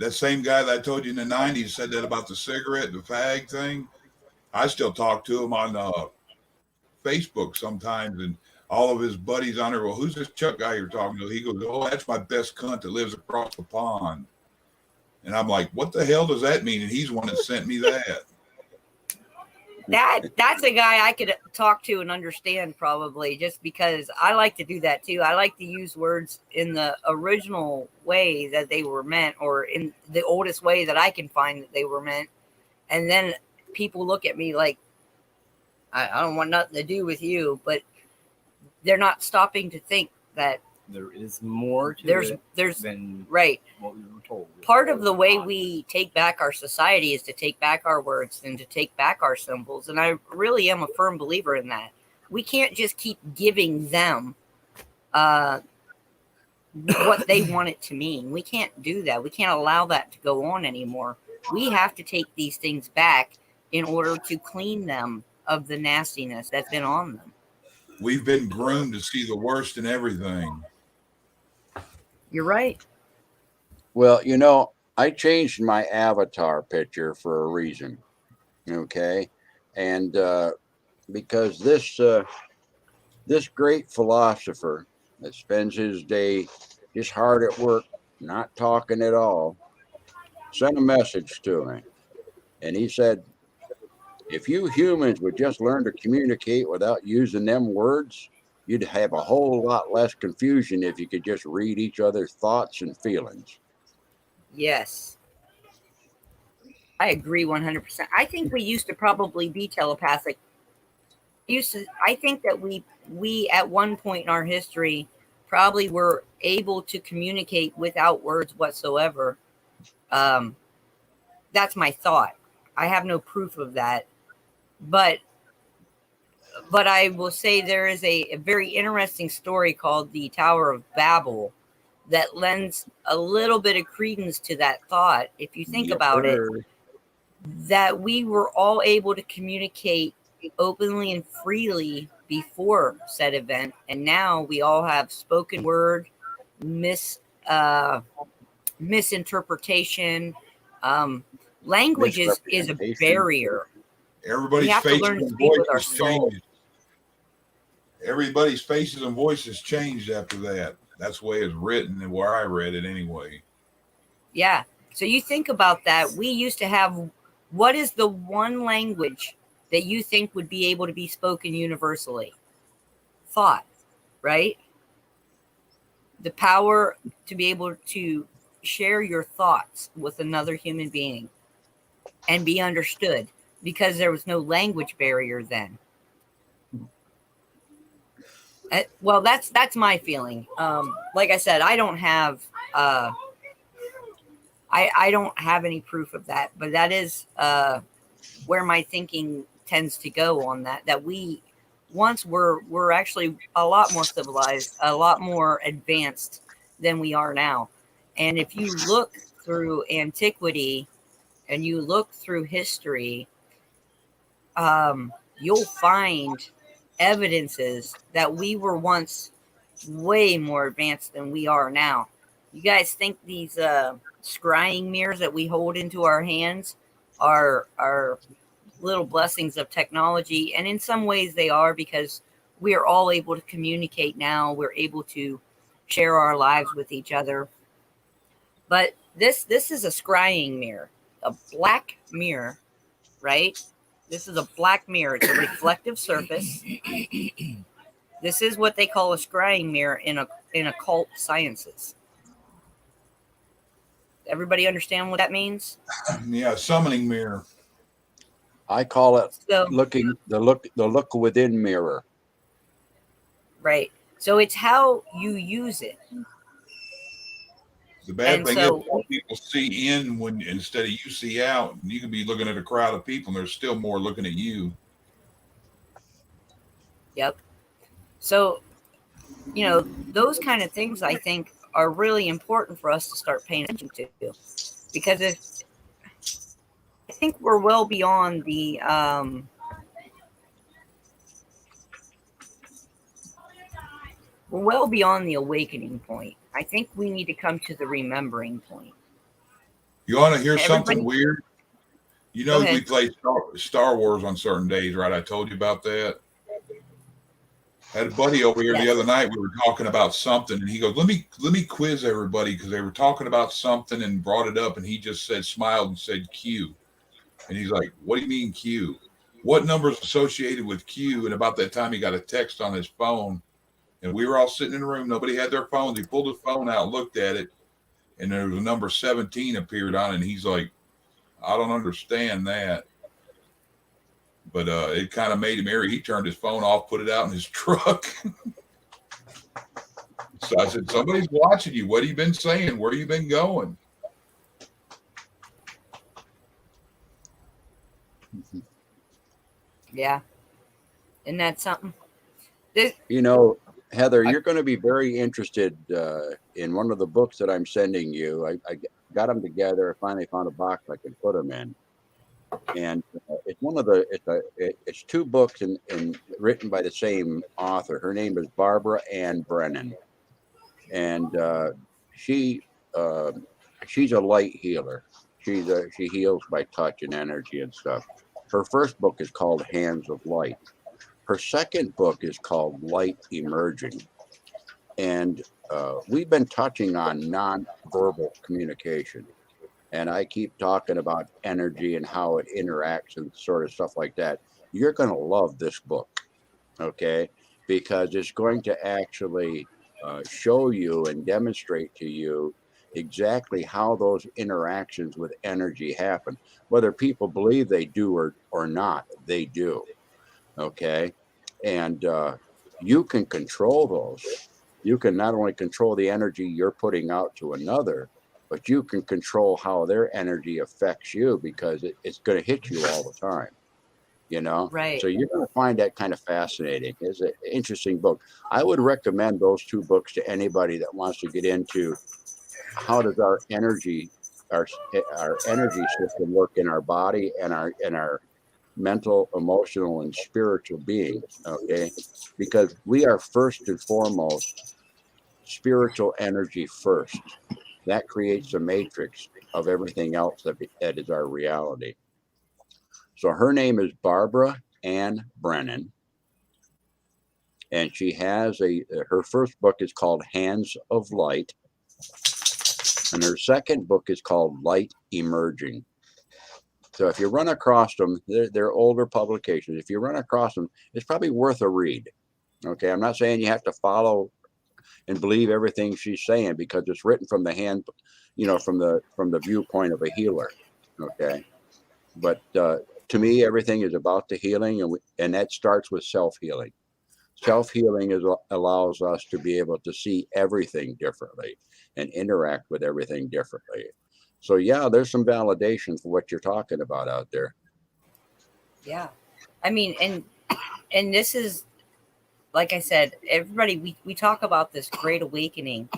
that same guy that I told you in the 90s said that about the cigarette, the fag thing. I still talk to him on Facebook sometimes, and all of his buddies on there. Well, who's this Chuck guy you're talking to? He goes, "Oh, that's my best cunt that lives across the pond." And I'm like, "What the hell does that mean?" And he's the one that sent me that. That's a guy I could talk to and understand probably, just because I like to do that too. I like to use words in the original way that they were meant, or in the oldest way that I can find that they were meant. And then people look at me like, I don't want nothing to do with you, but they're not stopping to think that There is more to there's than right. what we were told. Part of the way we take back our society is to take back our words and to take back our symbols. And I really am a firm believer in that. We can't just keep giving them what they want it to mean. We can't do that. We can't allow that to go on anymore. We have to take these things back in order to clean them of the nastiness that's been on them. We've been groomed to see the worst in everything. You're right. Well, I changed my avatar picture for a reason. Okay. And because this great philosopher that spends his day just hard at work, not talking at all, sent a message to me. And he said, if you humans would just learn to communicate without using them words, you'd have a whole lot less confusion if you could just read each other's thoughts and feelings. Yes. I agree 100%. I think we used to probably be telepathic. I think that we at one point in our history probably were able to communicate without words whatsoever. That's my thought. I have no proof of that. But I will say there is a very interesting story called the Tower of Babel that lends a little bit of credence to that thought. If you think about it, that we were all able to communicate openly and freely before said event. And now we all have spoken word, misinterpretation. Language is a barrier. Everybody's faces and voices changed. Everybody's faces and voices changed after that. That's the way it's written and where I read it anyway. Yeah. So you think about that. We used to have, what is the one language that you think would be able to be spoken universally? Thought, right? The power to be able to share your thoughts with another human being and be understood, because there was no language barrier then. Well, that's my feeling. Like I said, I don't have I don't have any proof of that, but that is where my thinking tends to go on that. That we once were actually a lot more civilized, a lot more advanced than we are now. And if you look through antiquity and you look through history, you'll find evidences that we were once way more advanced than we are now. You guys think these scrying mirrors that we hold into our hands are little blessings of technology? And in some ways they are, because we are all able to communicate now. We're able to share our lives with each other. But this is a scrying mirror, a black mirror, right? This is a black mirror. It's a reflective surface. This is what they call a scrying mirror in occult sciences. Everybody understand what that means? Yeah, summoning mirror. I call it So, the look within mirror. right. So it's how you use it. The bad And thing so- is, some people see in when instead of you see out. And you can be looking at a crowd of people, and there's still more looking at you. Yep. So, those kind of things I think are really important for us to start paying attention to, because I think we're well beyond the awakening point. I think we need to come to the remembering point. You want to hear Everybody- something weird? You Go know, ahead. we play Star Wars on certain days, right? I told you about that. Had a buddy over here Yes. the other night. We were talking about something, and he goes, "Let me quiz everybody," because they were talking about something and brought it up, and he just smiled and said Q, and he's like, "What do you mean Q? What number is associated with Q?" And about that time, he got a text on his phone, and we were all sitting in the room. Nobody had their phones. He pulled his phone out, looked at it, and there was a number 17 appeared on it, and he's like, "I don't understand that." But it kind of made him airy. He turned his phone off, put it out in his truck. So I said, "Somebody's watching you. What have you been saying? Where have you been going?" Yeah. Isn't that something? Heather, you're going to be very interested in one of the books that I'm sending you. I got them together. I finally found a box I can put them in. And it's two books and written by the same author. Her name is Barbara Ann Brennan, and she's a light healer. She heals by touch and energy and stuff. Her first book is called Hands of Light. Her second book is called Light Emerging, and we've been touching on nonverbal communication. And I keep talking about energy and how it interacts and sort of stuff like that. You're going to love this book, okay? Because it's going to actually show you and demonstrate to you exactly how those interactions with energy happen. Whether people believe they do or not, they do, okay? And you can control those. You can not only control the energy you're putting out to another, but you can control how their energy affects you, because it's going to hit you all the time, Right. So you're going to find that kind of fascinating. It's an interesting book. I would recommend those two books to anybody that wants to get into how does our energy system work in our body and our mental, emotional, and spiritual being, okay? Because we are first and foremost spiritual energy first. That creates a matrix of everything else that is our reality. So her name is Barbara Ann Brennan, and she has her first book is called Hands of Light, And her second book is called Light Emerging. So if you run across them, they're older publications. If you run across them, it's probably worth a read. Okay, I'm not saying you have to follow and believe everything she's saying, because it's written from the hand, from the viewpoint of a healer. Okay, but to me, everything is about the healing, and that starts with self-healing. Self-healing allows us to be able to see everything differently and interact with everything differently. So yeah, there's some validation for what you're talking about out there. Yeah. I mean, and this is, like I said, everybody, we talk about this great awakening,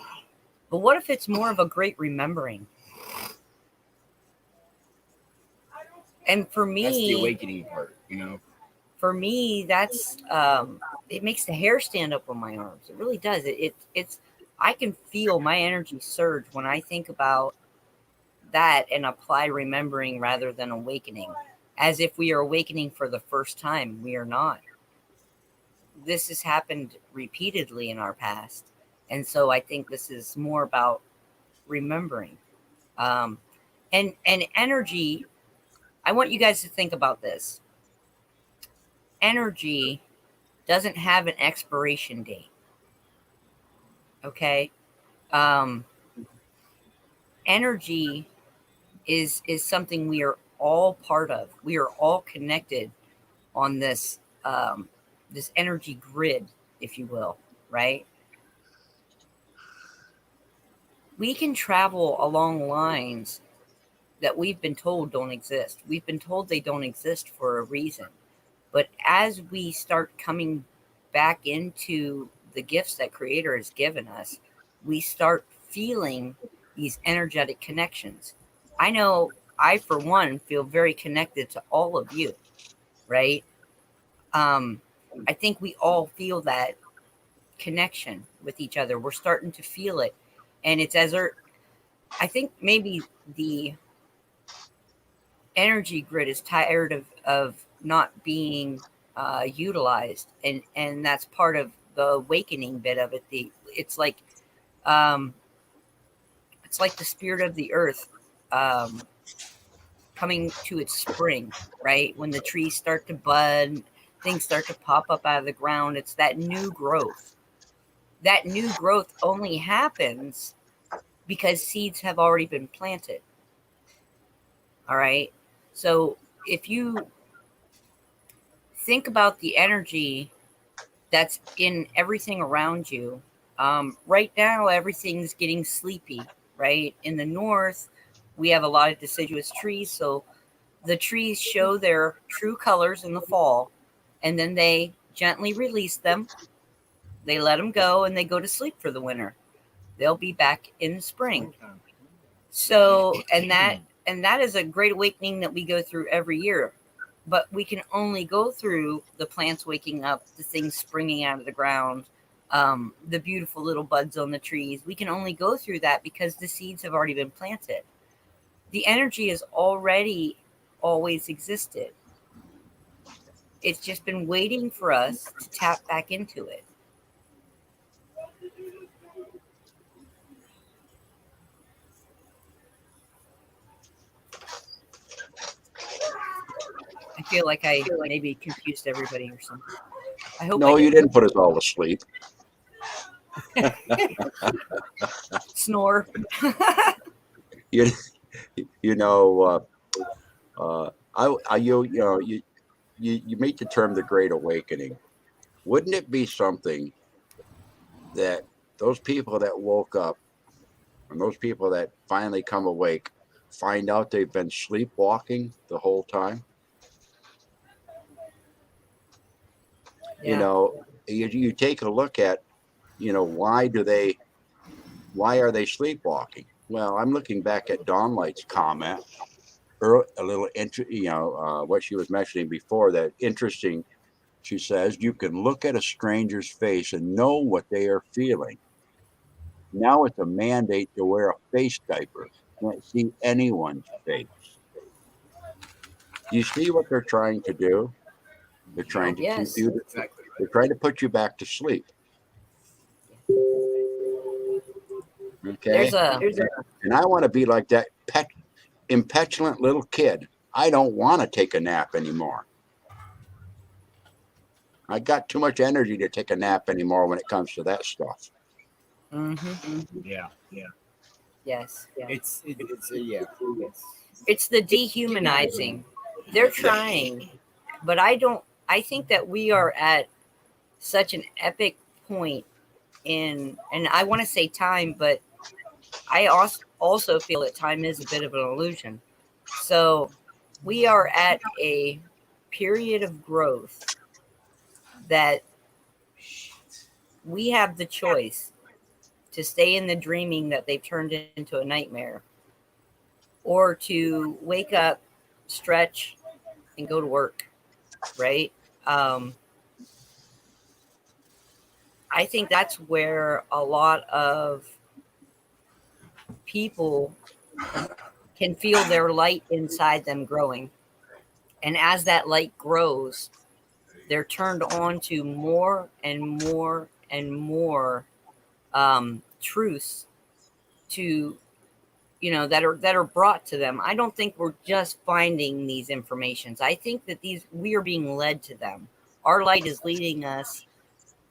but what if it's more of a great remembering? And for me, That's the awakening part, For me, that's it makes the hair stand up on my arms. It really does. It's I can feel my energy surge when I think about that and apply remembering rather than awakening, as if we are awakening for the first time. We are not. This has happened repeatedly in our past, and so I think this is more about remembering. And energy. I want you guys to think about this. Energy doesn't have an expiration date. Okay. Energy is something we are all part of. We are all connected on this this energy grid, if you will, right? We can travel along lines that we've been told don't exist. We've been told they don't exist for a reason. But as we start coming back into the gifts that Creator has given us, we start feeling these energetic connections. I know I, for one, feel very connected to all of you, right? I think we all feel that connection with each other. We're starting to feel it. And it's I think maybe the energy grid is tired of not being utilized, and that's part of the awakening bit of it. It's like the spirit of the earth coming to its spring, right? When the trees start to bud, things start to pop up out of the ground. It's that new growth. That new growth only happens because seeds have already been planted. All right. So if you think about the energy that's in everything around you, right now, everything's getting sleepy, right? In the north, we have a lot of deciduous trees. So the trees show their true colors in the fall, and then they gently release them. They let them go, and they go to sleep for the winter. They'll be back in the spring. So, and that is a great awakening that we go through every year. But we can only go through the plants waking up, the things springing out of the ground, the beautiful little buds on the trees. We can only go through that because the seeds have already been planted. The energy has already always existed. It's just been waiting for us to tap back into it. I feel like I maybe confused everybody or something. I hope No, you didn't put us all to sleep. Snore. You meet the term the Great Awakening. Wouldn't it be something that those people that woke up and those people that finally come awake find out they've been sleepwalking the whole time? Yeah. You take a look at, why are they sleepwalking? Well, I'm looking back at Dawnlight's comment, a little, what she was mentioning before, that interesting. She says, you can look at a stranger's face and know what they are feeling. Now it's a mandate to wear a face diaper. Can't see anyone's face. Do you see what they're trying to do? They're trying to keep you. Exactly. They're trying to put you back to sleep. Okay. There's a And And I want to be like that impetulant little kid. I don't want to take a nap anymore. I got too much energy to take a nap anymore when it comes to that stuff. Yeah. Yes. It's It's the dehumanizing. They're trying, but I think that we are at such an epic point in, and I want to say time, but I also feel that time is a bit of an illusion. So we are at a period of growth that we have the choice to stay in the dreaming that they've turned into a nightmare, or to wake up, stretch, and go to work, right? I think that's where a lot of people can feel their light inside them growing. And as that light grows, they're turned on to more and more and more truths to, that are brought to them. I don't think we're just finding these informations. I think that we are being led to them. Our light is leading us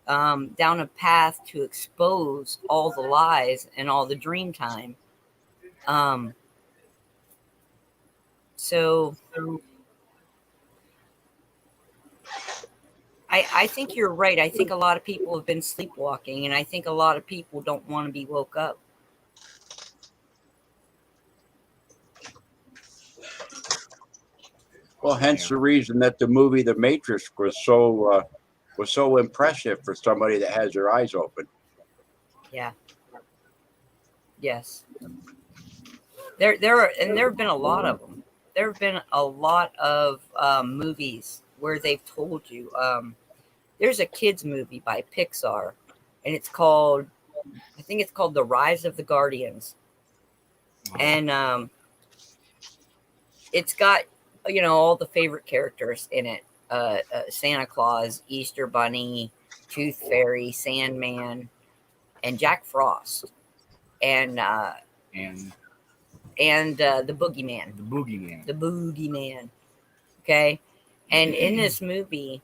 down a path to expose all the lies and all the dream time. So I think you're right. I think a lot of people have been sleepwalking, and I think a lot of people don't want to be woke up. Well, hence the reason that the movie The Matrix was so impressive for somebody that has their eyes open. Yeah. Yes. There have been a lot of them. There have been a lot of movies where they've told you. There's a kids movie by Pixar, and I think it's called The Rise of the Guardians. And it's got, all the favorite characters in it. Santa Claus, Easter Bunny, Tooth Fairy, Sandman, and Jack Frost. And the Boogeyman. The Boogeyman. Okay. And in this movie,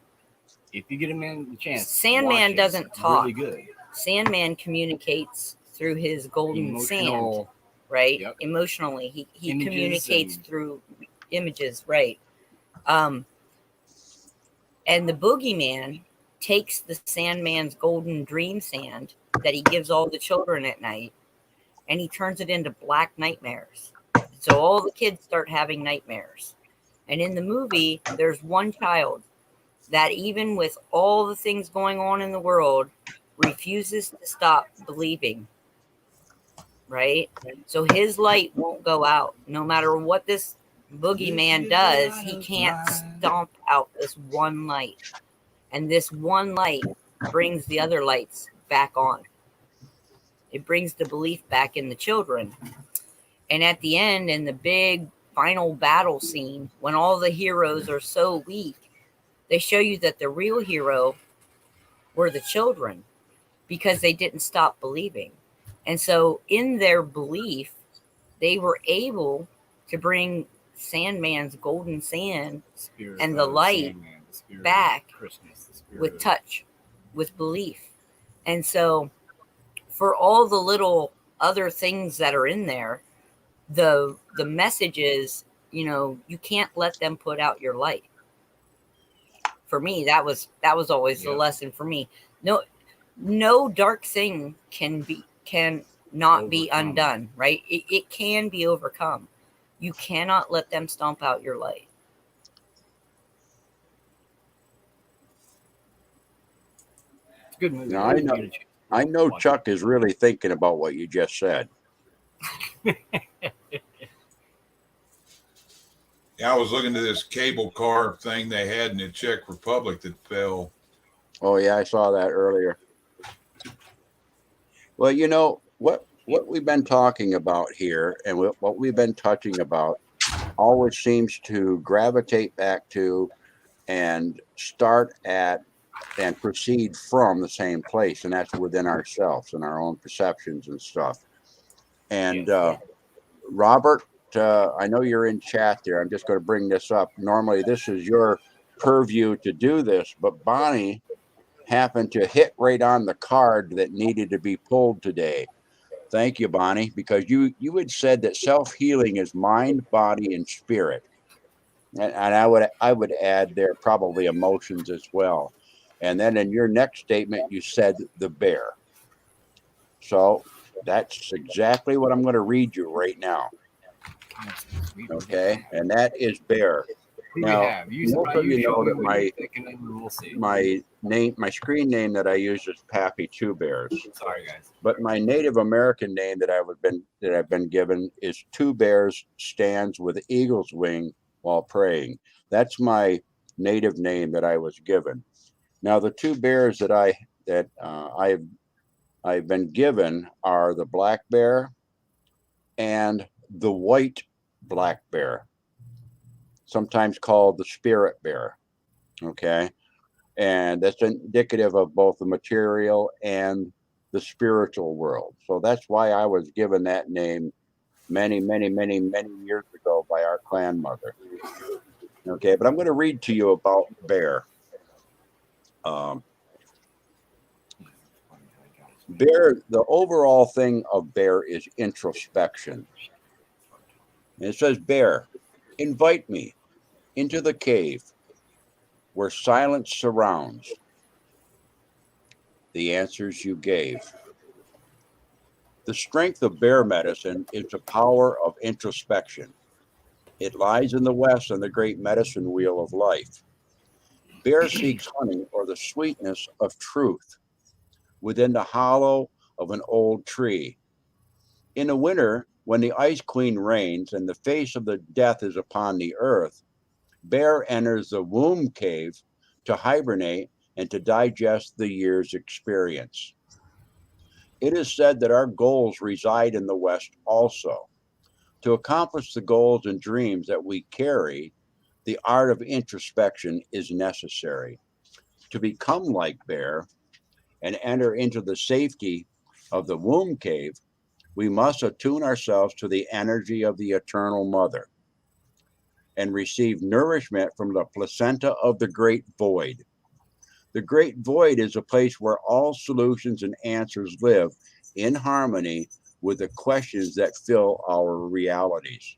if you get a man the chance, Sandman doesn't talk. Really good. Sandman communicates through his golden sand, right? Yep. Emotionally, he communicates through images, right? And the Boogeyman takes the Sandman's golden dream sand that he gives all the children at night, and he turns it into black nightmares. So all the kids start having nightmares. And in the movie, there's one child that, even with all the things going on in the world, refuses to stop believing, right? So his light won't go out. No matter what this Boogeyman does, he can't stomp out this one light. And this one light brings the other lights back on. It brings the belief back in the children. And at the end, in the big final battle scene, when all the heroes are so weak, they show you that the real hero were the children, because they didn't stop believing. And so in their belief, they were able to bring Sandman's golden sand and the light back with touch, with belief. And so for all the little other things that are in there, the message is, you can't let them put out your light. For me, that was always the lesson for me. No dark thing can not be undone, right? It can be overcome. You cannot let them stomp out your light. It's a good movie. Now, I know Chuck is really thinking about what you just said. Yeah, I was looking to this cable car thing they had in the Czech Republic that fell. Oh yeah, I saw that earlier. Well, what we've been talking about here, and what we've been touching about, always seems to gravitate back to and start at and proceed from the same place, and that's within ourselves and our own perceptions and stuff. And Robert, I know you're in chat there. I'm just going to bring this up. Normally, this is your purview to do this, but Bonnie happened to hit right on the card that needed to be pulled today. Thank you, Bonnie, because you had said that self-healing is mind, body, and spirit. And I would add there probably emotions as well. And then in your next statement, you said the bear. So that's exactly what I'm going to read you right now. Okay, and that is bear. Who Now, we have? most of you show know me that what you're thinking and we'll see. my screen name that I use is Pappy Two Bears. Sorry, guys. But my Native American name that I've been given is Two Bears Stands with Eagle's Wing While Praying. That's my native name that I was given. Now, the two bears that I've been given are the black bear and the white black bear, sometimes called the spirit bear. Okay. And that's indicative of both the material and the spiritual world. So that's why I was given that name many, many, many, many years ago by our clan mother. Okay. But I'm going to read to you about bear. Bear, the overall thing of bear is introspection. And it says, bear, invite me into the cave where silence surrounds the answers you gave. The strength of bear medicine is the power of introspection. It lies in the west on the great medicine wheel of life. Bear seeks honey or the sweetness of truth within the hollow of an old tree. In the winter, when the ice queen reigns and the face of the death is upon the earth, bear enters the womb cave to hibernate and to digest the year's experience. It is said that our goals reside in the West also. To accomplish the goals and dreams that we carry, the art of introspection is necessary. To become like bear and enter into the safety of the womb cave, we must attune ourselves to the energy of the eternal mother and receive nourishment from the placenta of the great void. The great void is a place where all solutions and answers live in harmony with the questions that fill our realities.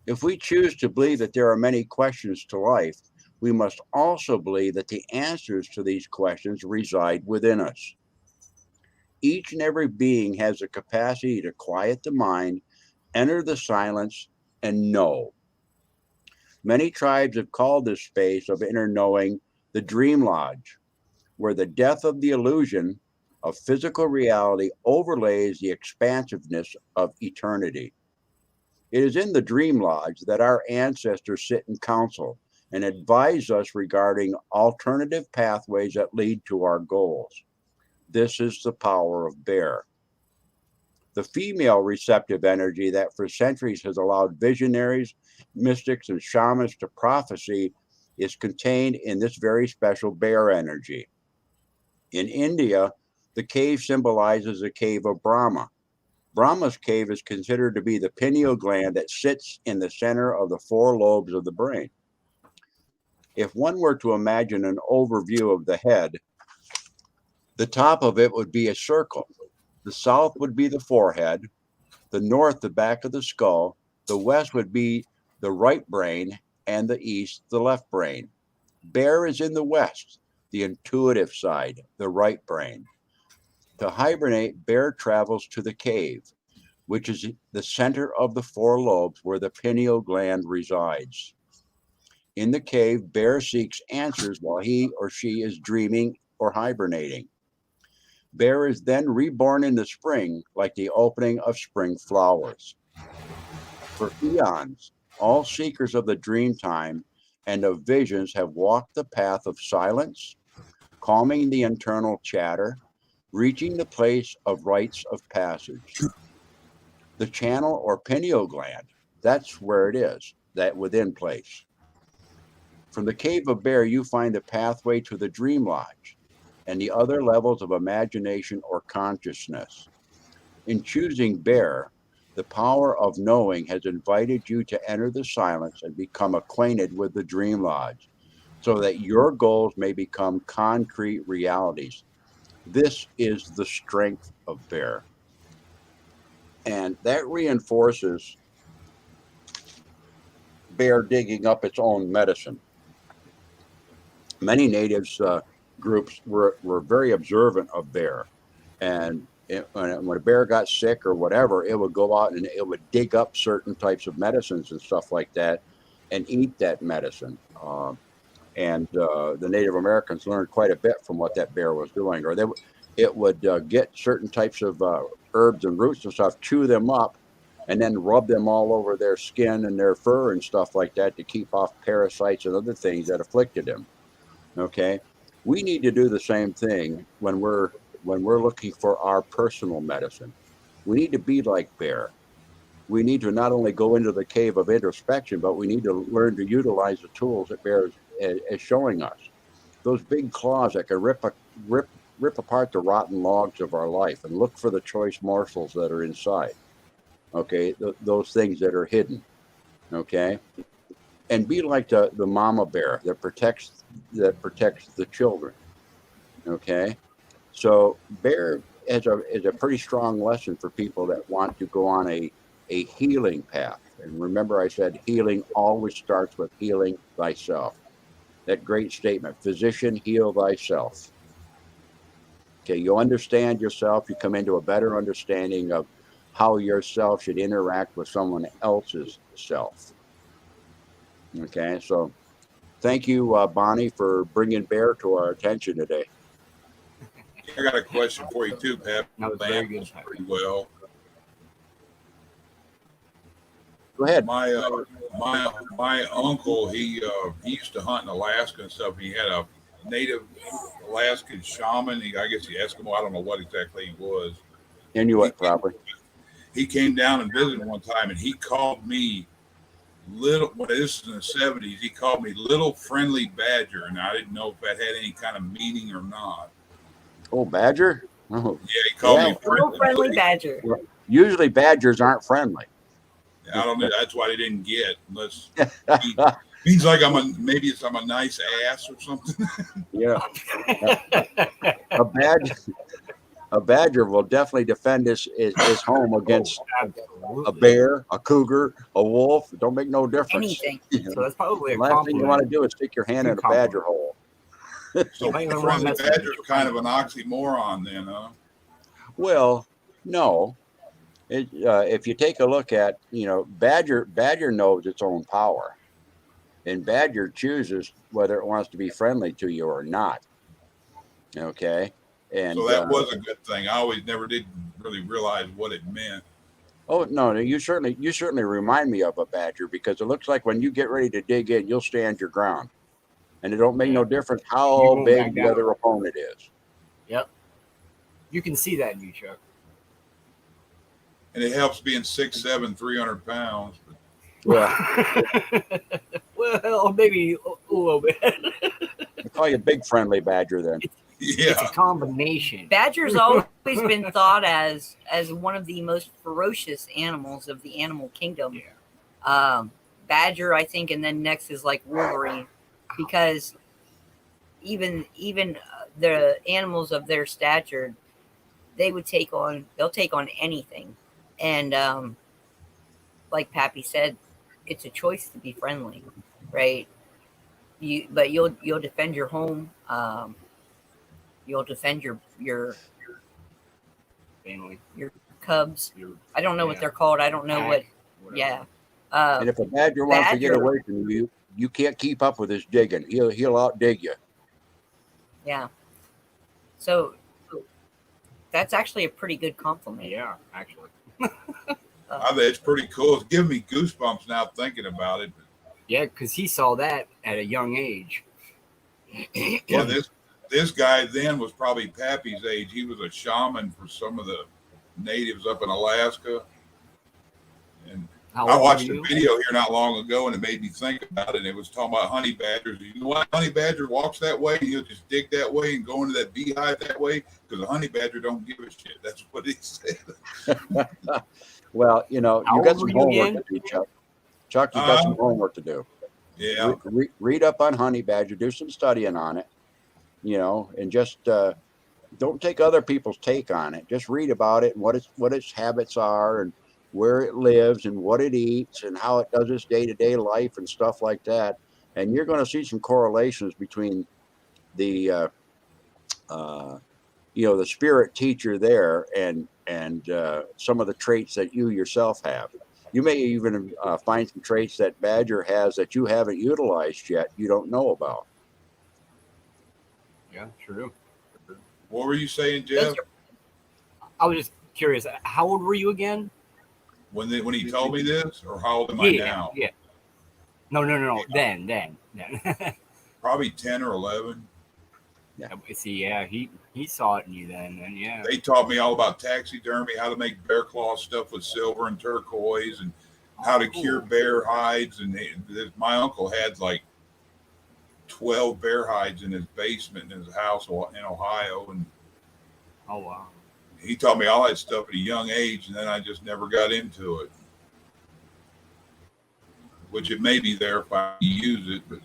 If we choose to believe that there are many questions to life, we must also believe that the answers to these questions reside within us. Each and every being has the capacity to quiet the mind, enter the silence, and know. Many tribes have called this space of inner knowing the Dream Lodge, where the death of the illusion of physical reality overlays the expansiveness of eternity. It is in the Dream Lodge that our ancestors sit in council and advise us regarding alternative pathways that lead to our goals. This is the power of bear. The female receptive energy that for centuries has allowed visionaries, mystics, and shamans to prophesy is contained in this very special bear energy. In India, the cave symbolizes the cave of Brahma. Brahma's cave is considered to be the pineal gland that sits in the center of the four lobes of the brain. If one were to imagine an overview of the head, the top of it would be a circle. The south would be the forehead, the north the back of the skull, the west would be the right brain, and the east the left brain. Bear is in the west, the intuitive side, the right brain. To hibernate, bear travels to the cave, which is the center of the four lobes where the pineal gland resides. In the cave, bear seeks answers while he or she is dreaming or hibernating. Bear is then reborn in the spring, like the opening of spring flowers. For eons, all seekers of the dream time and of visions have walked the path of silence, calming the internal chatter, reaching the place of rites of passage. The channel or pineal gland, that's where it is, that within place. From the cave of bear, you find the pathway to the dream lodge and the other levels of imagination or consciousness. In choosing bear, The power of knowing has invited you to enter the silence and become acquainted with the dream lodge so that your goals may become concrete realities. This is the strength of Bear. And that reinforces Bear digging up its own medicine. Many natives groups were very observant of Bear. And when a bear got sick or whatever, it would go out and it would dig up certain types of medicines and stuff like that and eat that medicine. The Native Americans learned quite a bit from what that bear was doing. Or it would get certain types of herbs and roots and stuff, chew them up, and then rub them all over their skin and their fur and stuff like that to keep off parasites and other things that afflicted them. Okay, we need to do the same thing when we're looking for our personal medicine. We need to be like Bear. We need to not only go into the cave of introspection, but we need to learn to utilize the tools that Bear is showing us. Those big claws that can rip apart the rotten logs of our life and look for the choice morsels that are inside. Okay, those things that are hidden. Okay, and be like the mama bear that protects the children. Okay. So Bear is a pretty strong lesson for people that want to go on a healing path. And remember, I said healing always starts with healing thyself. That great statement, physician, heal thyself. Okay, you understand yourself, you come into a better understanding of how yourself should interact with someone else's self. Okay, so thank you, Bonnie, for bringing Bear to our attention today. I got a question for you too, Pat. That was very good. Pretty well. Go ahead. My uncle, he used to hunt in Alaska and stuff. He had a native Alaskan shaman. I guess he Eskimo. I don't know what exactly he was. Inuit, probably. He came down and visited one time, and he called me little. Well, this is in the 70s. He called me Little Friendly Badger, and I didn't know if that had any kind of meaning or not. Oh, badger? Oh. Yeah, he called me friendly badger. Usually badgers aren't friendly. I don't know. That's what I didn't get. Unless means like I'm a nice ass or something. Yeah. A badger will definitely defend his home against a bear, a cougar, a wolf. It don't make no difference. Anything. So that's probably a The last thing you want to compliment. do is stick your hand in a badger hole. So friendly badger is kind of an oxymoron then, huh? Well, no. If you take a look at, badger knows its own power, and badger chooses whether it wants to be friendly to you or not. Okay, and So that was a good thing. I always never did really realize what it meant. oh no, you certainly remind me of a badger, because it looks like when you get ready to dig in, you'll stand your ground, and it don't make no difference You how won't big back the down. other opponent is. Yep. You can see that in you, Chuck. And it helps being 6'7", 300 pounds. Well, Well, maybe a little bit. I call you a big friendly badger then. It's a Yeah. combination. Badger's always been thought as one of the most ferocious animals of the animal kingdom. Yeah. Badger, I think, and then next is like Wolverine, because even the animals of their stature, they'll take on anything. And like Pappy said, it's a choice to be friendly, right? But you'll defend your home. You'll defend your Family. cubs. Your, I don't know what they're called. I don't know what. whatever. Yeah. And if a badger wants to get Badger. away from you, you can't keep up with his digging. He'll outdig you. Yeah. So that's actually a pretty good compliment. Yeah, actually. I think it's pretty cool. It's giving me goosebumps now thinking about it. Yeah, because he saw that at a young age. Yeah, this guy then was probably Pappy's age. He was a shaman for some of the natives up in Alaska. And How I old watched were a you? video here not long ago, and it made me think about it. And it was talking about honey badgers. You know why honey badger walks that way? He'll just dig that way and go into that beehive that way, because a honey badger don't give a shit. That's what he said. Well, you know, How you got old some were you homework again? to do, Chuck. Chuck, you got some homework to do. Yeah. Read up on honey badger, do some studying on it, you know, and just don't take other people's take on it. Just read about it and what its habits are and where it lives and what it eats and how it does its day-to-day life and stuff like that. And you're going to see some correlations between the you know, the spirit teacher there and some of the traits that you yourself have. You may even find some traits that Badger has that you haven't utilized yet. You don't know about. Yeah, true. What were you saying, Those Jeff? I was just curious. How old were you again? When he told me this, or how old am I now? Yeah. No. Then. Probably 10 or 11. See, yeah, he saw it in you then, and yeah. They taught me all about taxidermy, how to make bear claw stuff with silver and turquoise, and how to cure bear hides. And my uncle had like 12 bear hides in his basement in his house in Ohio, and Oh wow. he taught me all that stuff at a young age, and then I just never got into it. Which it may be there if I use it, but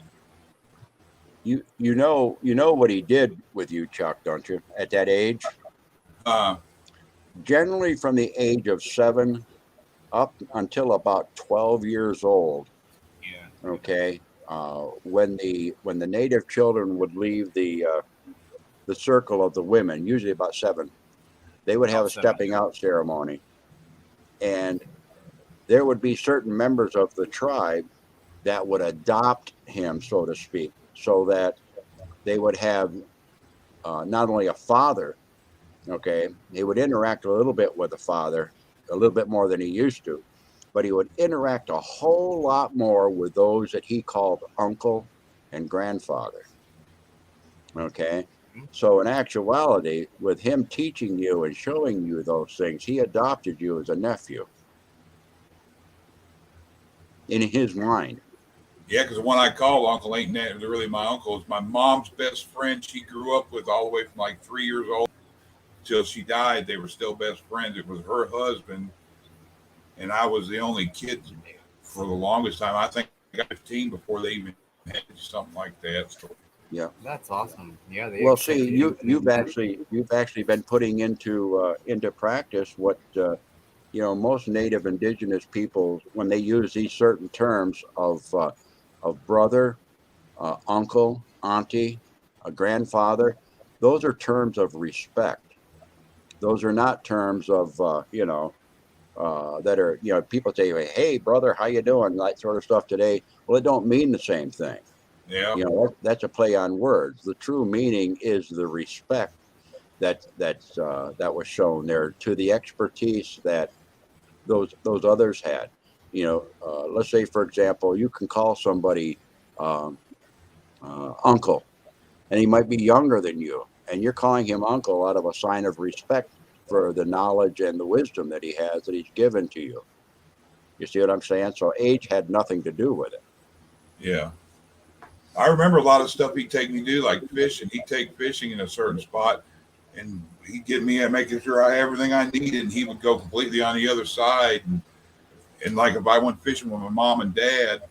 You know what he did with you, Chuck, don't you? At that age, generally from the age of 7 up until about 12 years old. Yeah. Okay, when the native children would leave the circle of the women, usually about 7, they would have a 7. stepping out ceremony, and there would be certain members of the tribe that would adopt him, so to speak, so that they would have not only a father, okay, he would interact a little bit with the father, a little bit more than he used to, but he would interact a whole lot more with those that he called uncle and grandfather. Okay. So in actuality, with him teaching you and showing you those things, he adopted you as a nephew in his mind. yeah, because the one I call uncle ain't really my uncle. It's my mom's best friend she grew up with all the way from like 3 years old till she died. They were still best friends. It was her husband, and I was the only kid for the longest time. I think I got 15 before they even had something like that. So, Yeah. That's awesome. Yeah. Well, see, you've actually been putting into practice what you know, most native indigenous people, when they use these certain terms of brother, uncle, auntie, a grandfather, those are terms of respect. Those are not terms of you know, that are, you know, people say, hey brother, how you doing, that sort of stuff today. Well, it don't mean the same thing. yeah. You know, that's a play on words. The true meaning is the respect that was shown there to the expertise that those others had. You know, let's say, for example, you can call somebody uncle, and he might be younger than you, and you're calling him uncle out of a sign of respect for the knowledge and the wisdom that he has, that he's given to you. You see what I'm saying? So age had nothing to do with it. Yeah. I remember a lot of stuff he'd take me to do, like fishing. He'd take fishing in a certain spot, and he'd get me at making sure I had everything I needed, and he would go completely on the other side. And like if I went fishing with my mom and dad,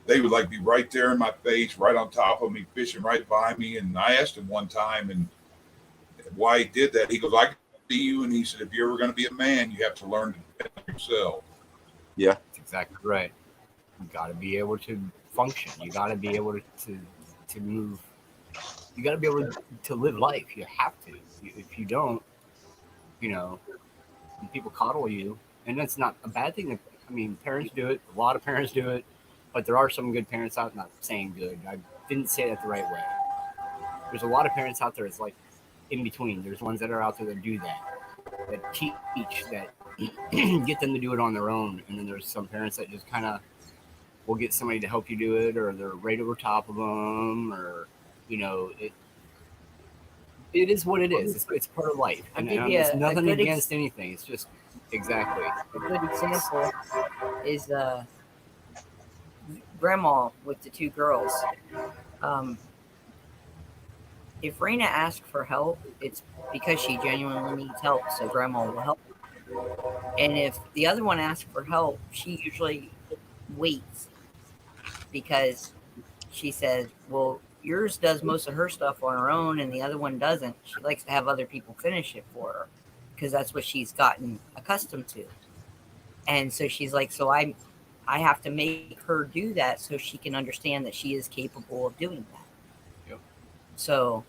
they would like be right there in my face, right on top of me, fishing right by me. And I asked him one time and why he did that. He goes, I can see you, and he said, if you're ever going to be a man, you have to learn to depend on yourself. Yeah. That's exactly right. You got to be able to function. You got to be able to move. You got to be able to live life. You have to. If you don't, you know, people coddle you, and that's not a bad thing. I mean, parents do it. A lot of parents do it, but there are some good parents out. Not saying good. I didn't say that the right way. There's a lot of parents out there. It's like in between. There's ones that are out there that do that teach, that get them to do it on their own, and then there's some parents that just kind of will get somebody to help you do it, or they're right over top of them, or you know, it is what it is. It's part of life, and it's nothing against anything. It's just exactly a good example is grandma with the 2 girls. If Raina asks for help, it's because she genuinely needs help, so grandma will help. And if the other one asks for help, she usually waits because she says, well, yours does most of her stuff on her own and the other one doesn't. She likes to have other people finish it for her because that's what she's gotten accustomed to. And so she's like, so I have to make her do that so she can understand that she is capable of doing that. Yep. So,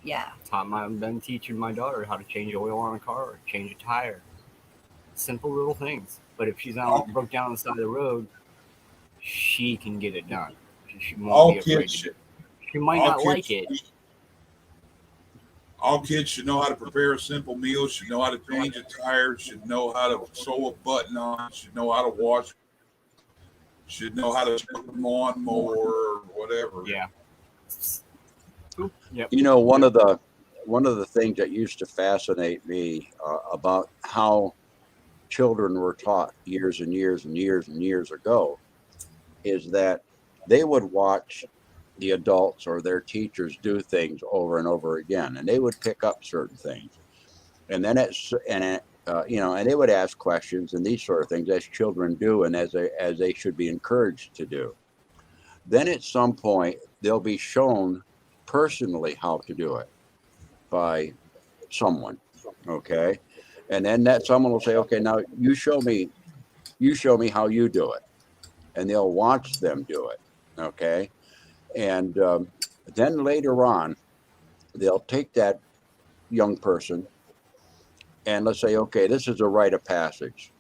yeah. Time I've been teaching my daughter how to change oil on a car or change a tire. Simple little things. But if she's out broke down on the side of the road, she can get it done. She won't All be afraid kids to do should, it. She might all not like kids, it. all kids should know how to prepare a simple meal, should know how to change a tire, should know how to sew a button on, should know how to wash, should know how to put them on more or whatever. Yeah. Yep. You know, one of the things that used to fascinate me about how children were taught years and years and years and years ago is that they would watch the adults or their teachers do things over and over again, and they would pick up certain things, and then and they would ask questions and these sort of things as children do, and as they should be encouraged to do. Then at some point they'll be shown personally how to do it by someone, okay, and then that someone will say, okay, now you show me how you do it, and they'll watch them do it, okay, and then later on they'll take that young person and let's say, okay, this is a rite of passage.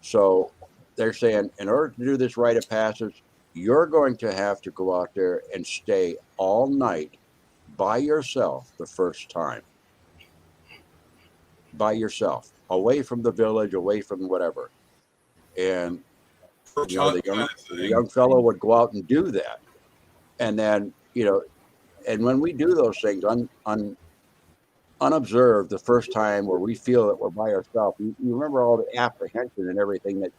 So they're saying, in order to do this rite of passage, you're going to have to go out there and stay all night by yourself the first time. By yourself, away from the village, away from whatever. And the young fellow would go out and do that. And then, and when we do those things unobserved the first time, where we feel that we're by ourselves, you remember all the apprehension and everything that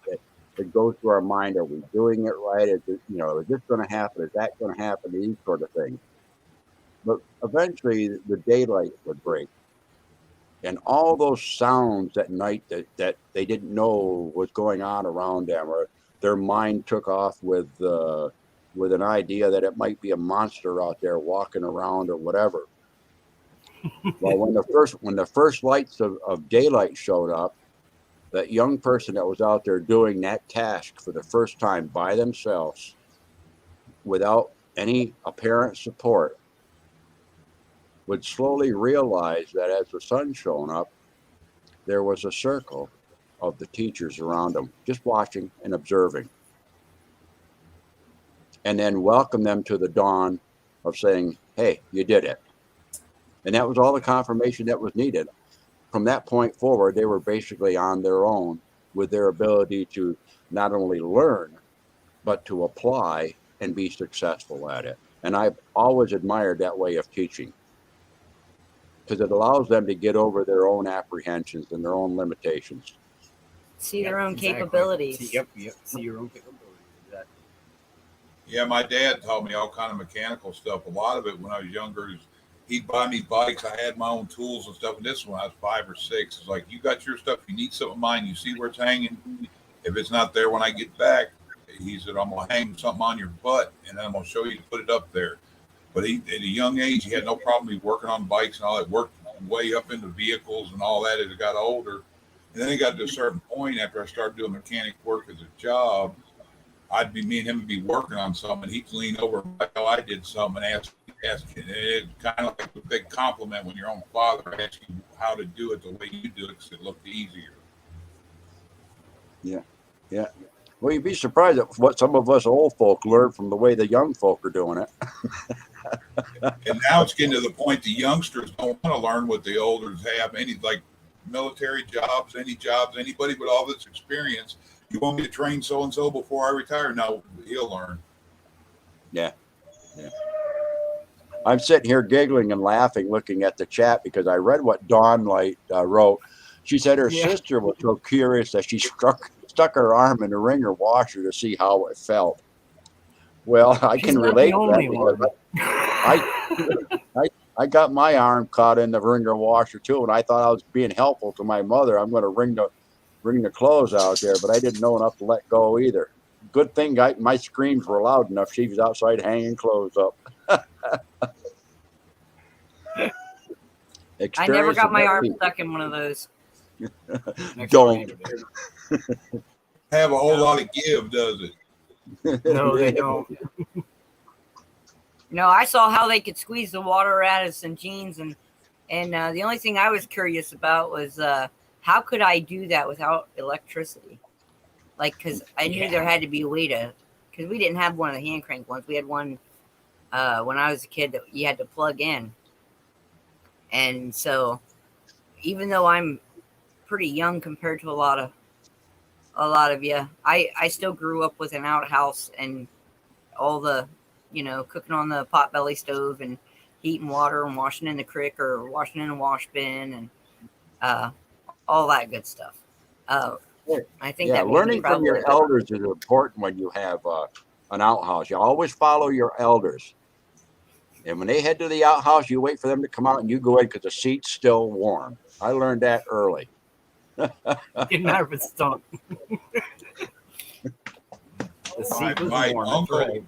goes through our mind. Are we doing it right? Is this going to happen? Is that going to happen? These sort of things. But eventually the daylight would break, and all those sounds at night that they didn't know was going on around them, or their mind took off with an idea that it might be a monster out there walking around or whatever. Well, when the first lights of daylight showed up, that young person that was out there doing that task for the first time by themselves, without any apparent support, would slowly realize that as the sun shone up, there was a circle of the teachers around them, just watching and observing, and then welcome them to the dawn of saying, hey, you did it. And that was all the confirmation that was needed. From that point forward, they were basically on their own with their ability to not only learn, but to apply and be successful at it. And I've always admired that way of teaching, because it allows them to get over their own apprehensions and their own limitations. See their own capabilities. See your own capabilities. Exactly. Yeah, my dad taught me all kind of mechanical stuff. A lot of it when I was younger, he'd buy me bikes. I had my own tools and stuff. And this one, I was 5 or 6. It's like, you got your stuff. You need something of mine. You see where it's hanging. If it's not there when I get back, he said, I'm going to hang something on your butt, and then I'm going to show you to put it up there. But at a young age, he had no problem. He working on bikes and all that, worked way up into vehicles and all that as he got older. And then he got to a certain point after I started doing mechanic work as a job, me and him would be working on something, and he'd lean over like how I did something and ask. It's kind of like a big compliment when your own father asks you how to do it the way you do it, because it looked easier. Yeah. Well, you'd be surprised at what some of us old folk learn from the way the young folk are doing it. And now it's getting to the point the youngsters don't want to learn what the elders have. Any like military jobs, anybody with all this experience. You want me to train so and so before I retire? No, he'll learn. Yeah. I'm sitting here giggling and laughing, looking at the chat, because I read what Dawn Light wrote. She said her sister was so curious that she stuck her arm in the wringer washer to see how it felt. Well, I can relate to that. I I got my arm caught in the wringer washer too, and I thought I was being helpful to my mother. I'm going to wring the clothes out there, but I didn't know enough to let go either. Good thing my screams were loud enough. She was outside hanging clothes up. I never got my arm Experience stuck in one of those. Don't. Have a whole lot of give, does it? No, they don't. No, I saw how they could squeeze the water out of some jeans, and the only thing I was curious about was how could I do that without electricity? Like, because I knew there had to be a way to, because we didn't have one of the hand crank ones. We had one when I was a kid that you had to plug in, and so even though I'm pretty young compared to a lot of you, I still grew up with an outhouse and all the, cooking on the potbelly stove and heating water and washing in the creek or washing in a wash bin and all that good stuff. I think that learning from your elders is important when you have an outhouse. You always follow your elders. And when they head to the outhouse, you wait for them to come out and you go in because the seat's still warm. I learned that early. Didn't matter if it's stunk. The seat was My warm. uncle, Right.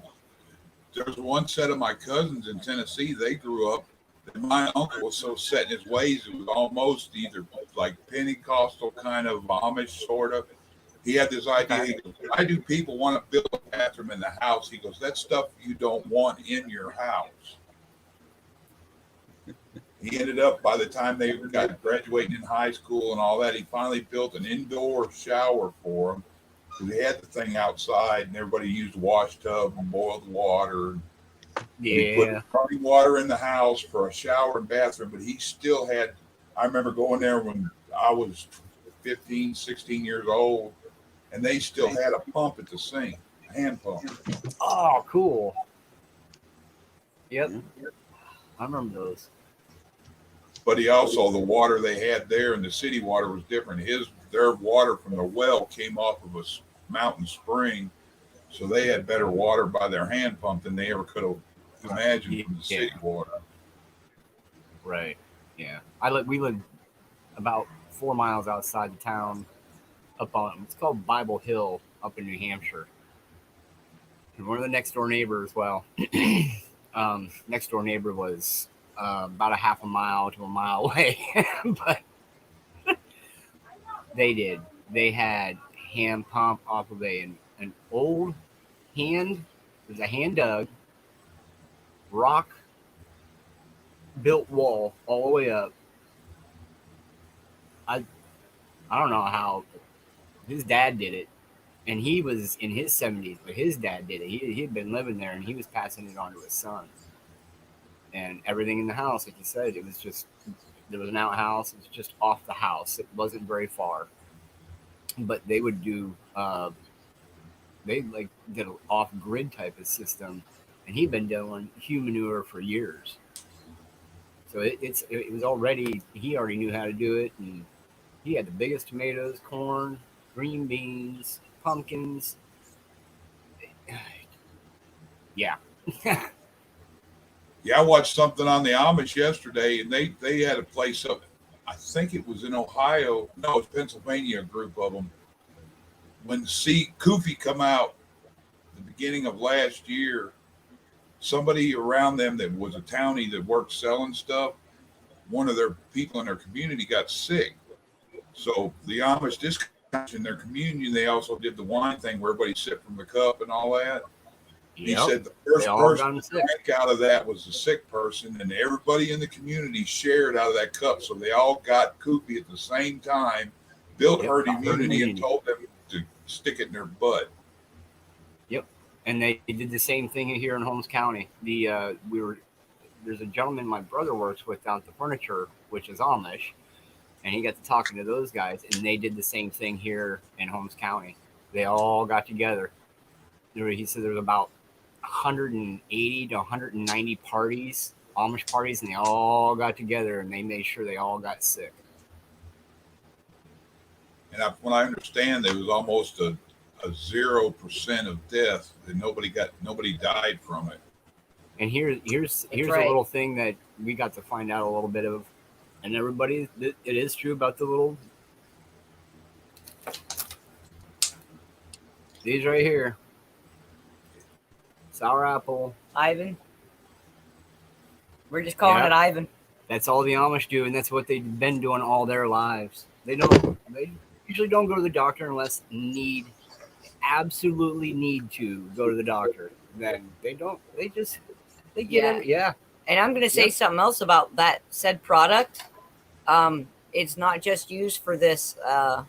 There's one set of my cousins in Tennessee. They grew up, and my uncle was so set in his ways, it was almost either like Pentecostal kind of Amish sort of. He had this idea. He goes, why do people want to build a bathroom in the house? He goes, that's stuff you don't want in your house. He ended up, by the time they got graduating in high school and all that, he finally built an indoor shower for them. He had the thing outside, and everybody used wash tub and boiled water. He put running water in the house for a shower and bathroom, but he still had. I remember going there when I was 15, 16 years old, and they still had a pump at the sink, a hand pump. Oh, cool. Yep. I remember those. But he also, the water they had there and the city water was different. Their water from the well came off of a mountain spring, so they had better water by their hand pump than they ever could have imagined from the city water. Right. Yeah. We lived about 4 miles outside the town, up on, it's called Bible Hill, up in New Hampshire. And one of the next door neighbors, next door neighbor was about a half a mile to a mile away, but they had hand pump off of an old hand. There's a hand dug rock built wall all the way up. I don't know how his dad did it, and he was in his 70s, but his dad did it. He had been living there, and he was passing it on to his son. And everything in the house, like you said, it was just, there was an outhouse. It was just off the house. It wasn't very far. But they would do, they did an off-grid type of system. And he'd been doing human manure for years. So it was already, he already knew how to do it. And he had the biggest tomatoes, corn, green beans, pumpkins. Yeah. Yeah, I watched something on the Amish yesterday, and they had a place up, I think it was in Ohio. No, it's Pennsylvania, a group of them. When Kofi come out the beginning of last year, somebody around them that was a townie that worked selling stuff, one of their people in their community got sick. So the Amish discounts in their community, they also did the wine thing where everybody sipped from the cup and all that. He said the first person to drink out of that was the sick person, and everybody in the community shared out of that cup. So they all got Koopy at the same time, built herd immunity, and told them to stick it in their butt. Yep. And they did the same thing here in Holmes County. There's a gentleman my brother works with down at the furniture, which is Amish, and he got to talking to those guys, and they did the same thing here in Holmes County. They all got together. He said there was about 180 to 190 parties, Amish parties, and they all got together and they made sure they all got sick. And when I understand, there was almost a 0% of death, and nobody died from it. And here's a right. little thing that we got to find out a little bit of, and everybody, it is true about the little these right here, sour apple. Ivan. We're just calling Yep. it Ivan. That's all the Amish do, and that's what they've been doing all their lives. They usually don't go to the doctor unless absolutely need to go to the doctor. Then they don't. They get it. Yeah. And I'm going to say something else about that said product. It's not just used for this For a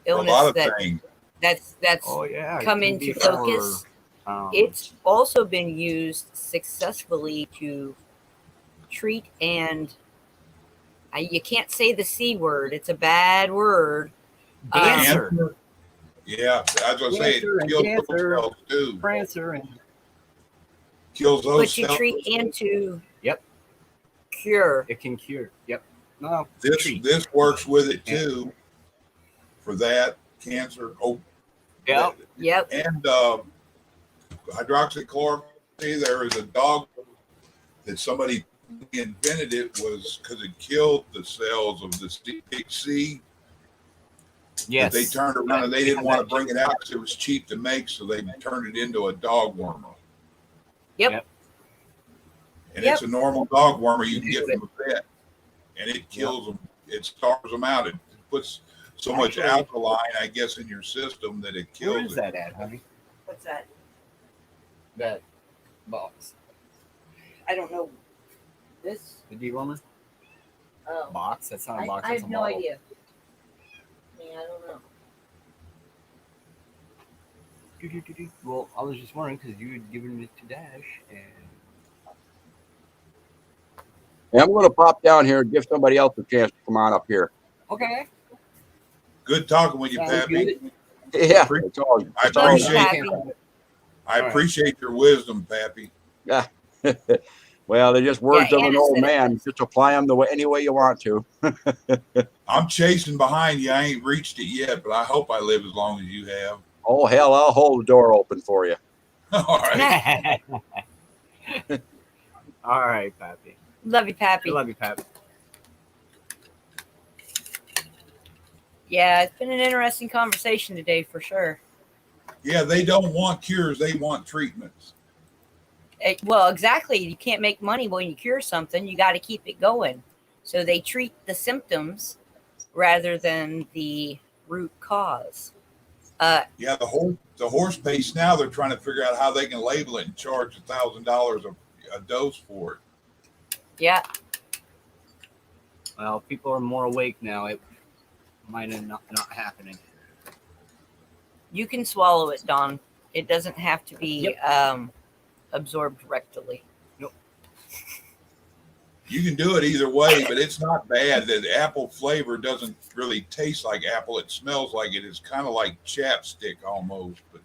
illness lot of things. that's Oh yeah. it come can into be focus. for, It's also been used successfully to treat and you can't say the C word. It's a bad word. cancer, Yeah, I was gonna say Cancer it and kills cancer. those cells too. cancer, and Kills those But to cells. treat and to Yep. cure. it can cure. Yep. No. treat. This works with it too. For that cancer. Oh, Yep. Yep. and hydroxychloroquine. There is a dog that somebody invented. It was because it killed the cells of the CPC. Yes. But they turned around and they didn't want to bring it out because it was cheap to make, so they turned it into a dog wormer. Yep. And it's a normal dog wormer you can get from a vet, and it kills them. It starves them out. It puts so much Actually- alkaline, I guess, in your system that it Where kills is it. that at, honey? What's that? That box. I don't know. This? The dewormer Oh. box. That's not a box. I That's have a no bottle. idea. Yeah, I don't know. Well, I was just wondering because you had given it to Dash, and And I'm going to pop down here and give somebody else a chance to come on up here. okay. Good talking with you, Sounds Pappy. good. Yeah, Pre- it's all. I It's all appreciate Happy. I All right. appreciate your wisdom, Pappy. well, they're just words Yeah, of an Anna old said it man. was. Just apply them any way you want to. I'm chasing behind you. I ain't reached it yet, but I hope I live as long as you have. Oh hell, I'll hold the door open for you. All right. All right, Pappy. Love you, I Pappy. love you, Pappy. Yeah, it's been an interesting conversation today for sure. Yeah, they don't want cures. They want treatments. Well, exactly. You can't make money when you cure something. You got to keep it going. So they treat the symptoms rather than the root cause. Yeah, the horse paste now, they're trying to figure out how they can label it and charge $1,000 a dose for it. Yeah. Well, people are more awake now. It might end up not happening. You can swallow it, Don. It doesn't have to be absorbed rectally. You can do it either way, but it's not bad. The apple flavor doesn't really taste like apple. It smells like it. It's kind of like chapstick almost. But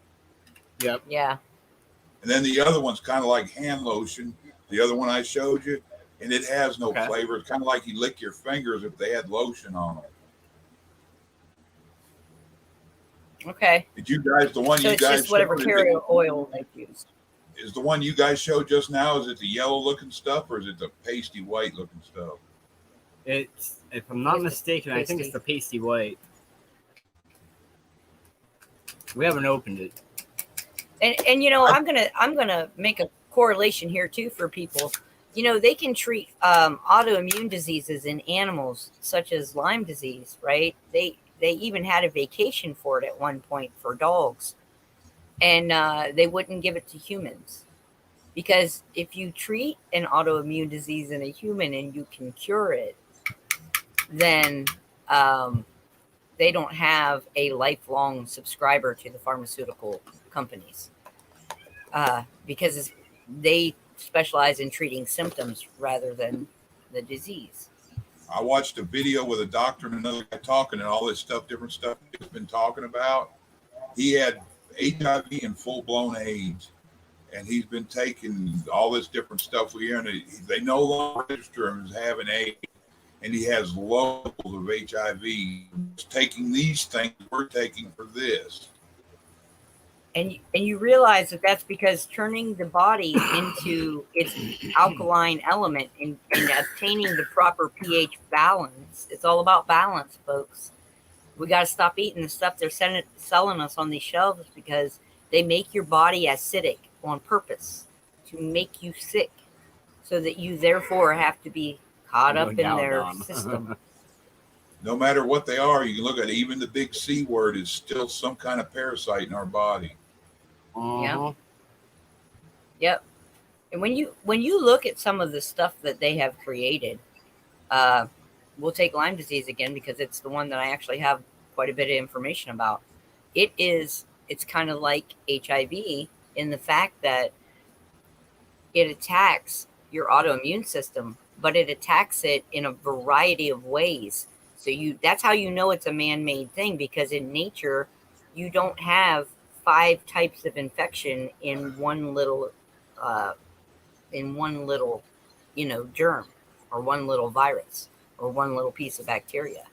Yep. Yeah. and then the other one's kind of like hand lotion. The other one I showed you, and it has no Okay. flavor. It's kind of like you lick your fingers if they had lotion on them. Okay. Did you guys, the one So you it's guys just whatever showed, carrier oil they've used. is the one you guys showed just now, is it the yellow looking stuff or is it the pasty white looking stuff? It's, if I'm not It's the mistaken, I think it's pasty. the pasty white. We haven't opened it. And you know, I'm gonna make a correlation here too for people. You know, they can treat autoimmune diseases in animals such as Lyme disease, right? They even had a vacation for it at one point for dogs, and they wouldn't give it to humans because if you treat an autoimmune disease in a human and you can cure it, then they don't have a lifelong subscriber to the pharmaceutical companies because they specialize in treating symptoms rather than the disease. I watched a video with a doctor and another guy talking and all this stuff, different stuff he's been talking about. He had HIV and full-blown AIDS, and he's been taking all this different stuff we hear, and they no longer register him as having AIDS, and he has levels of HIV. He's taking these things we're taking for this. And you realize that that's because turning the body into its alkaline element and obtaining the proper pH balance. It's all about balance, folks. We got to stop eating the stuff they're selling us on these shelves because they make your body acidic on purpose to make you sick, so that you therefore have to be caught up in their system. No matter what they are, you can look at even the big C word is still some kind of parasite in our body. Uh-huh. Yep. And when you look at some of the stuff that they have created, we'll take Lyme disease again because it's the one that I actually have quite a bit of information about. It's kind of like HIV in the fact that it attacks your autoimmune system, but it attacks it in a variety of ways. So that's how you know it's a man-made thing, because in nature, you don't have 5 types of infection in one little germ, or one little virus, or one little piece of bacteria.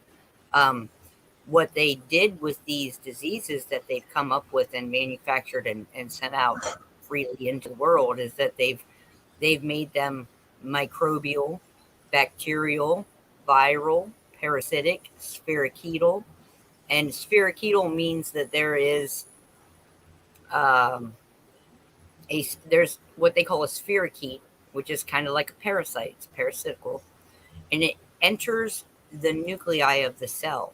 What they did with these diseases that they've come up with and manufactured and sent out freely into the world is that they've made them microbial, bacterial, viral, parasitic, spherocidal. And spherocidal means that there is there's what they call a sphericide, which is kind of like a parasite. It's parasitical, and it enters the nuclei of the cell.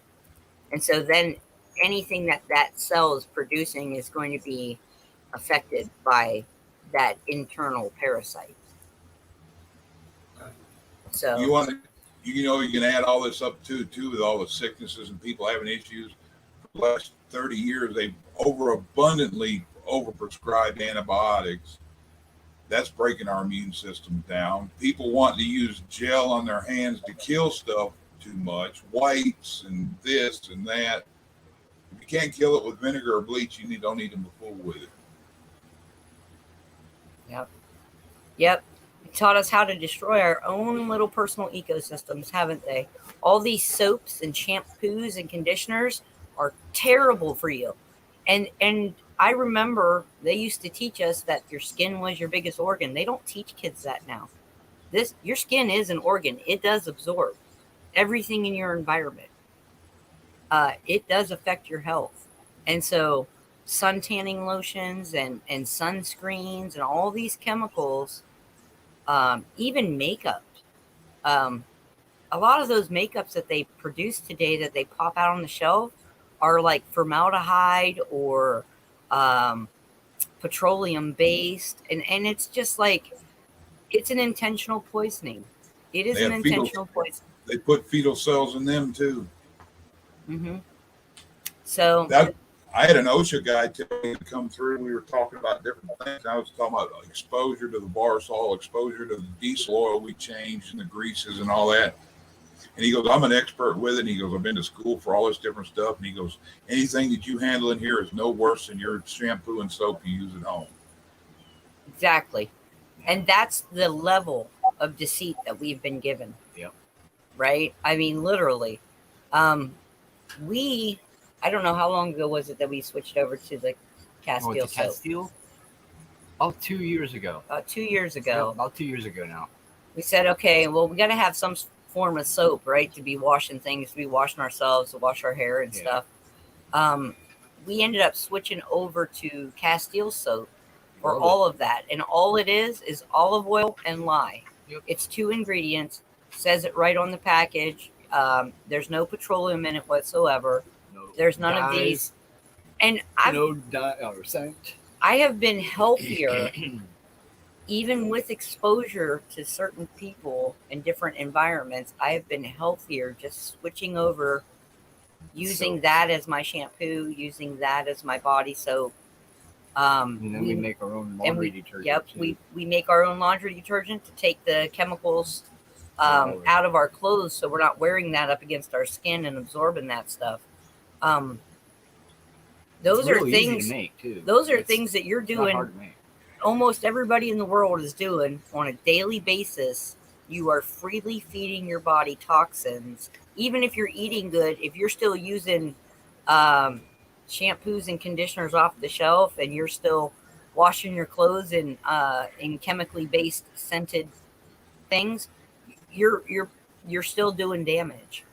And so then anything that cell is producing is going to be affected by that internal parasite. So you can add all this up too with all the sicknesses and people having issues. For the last 30 years, they've overabundantly overprescribed antibiotics. That's breaking our immune system down. People want to use gel on their hands to kill stuff too much, wipes and this and that. If you can't kill it with vinegar or bleach, you don't need to fool with it. Yep. It taught us how to destroy our own little personal ecosystems, haven't they? All these soaps and shampoos and conditioners are terrible for you. And I remember they used to teach us that your skin was your biggest organ. They don't teach kids that now. Your skin is an organ. It does absorb everything in your environment. It does affect your health. And so sun tanning lotions and sunscreens and all these chemicals, even makeup. A lot of those makeups that they produce today that they pop out on the shelf are like formaldehyde or petroleum based. And it's just like, it's an intentional poisoning. It is an intentional poison. They put fetal cells in them too. Mm-hmm. So I had an OSHA guy tell me to come through. We were talking about different things. I was talking about exposure to the Barsol, exposure to the diesel oil we changed and the greases and all that. And he goes, I'm an expert with it. And he goes, I've been to school for all this different stuff. And he goes, anything that you handle in here is no worse than your shampoo and soap you use at home. Exactly. And that's the level of deceit that we've been given. Yep. Right? I mean, literally. I don't know how long ago was it that we switched over to the Castile soap. Castile? About 2 years ago. 2 years ago. Yeah, about 2 years ago now. We said, okay, well, we got to have some form of soap, right? To be washing things, to be washing ourselves, to wash our hair and stuff. We ended up switching over to Castile soap for all of that. And all it is olive oil and lye. Yep. It's 2 ingredients. Says it right on the package. There's no petroleum in it whatsoever. There's none of these. And I have been healthier even with exposure to certain people in different environments. I have been healthier just switching over, using that as my shampoo, using that as my body soap. And then we make our own laundry detergent. Yep, we make our own laundry detergent to take the chemicals out of our clothes, so we're not wearing that up against our skin and absorbing that stuff. Those are things to make, too. Those are things that you're doing. Almost everybody in the world is doing on a daily basis. You are freely feeding your body toxins. Even if you're eating good, if you're still using shampoos and conditioners off the shelf, and you're still washing your clothes in chemically based scented things, you're still doing damage.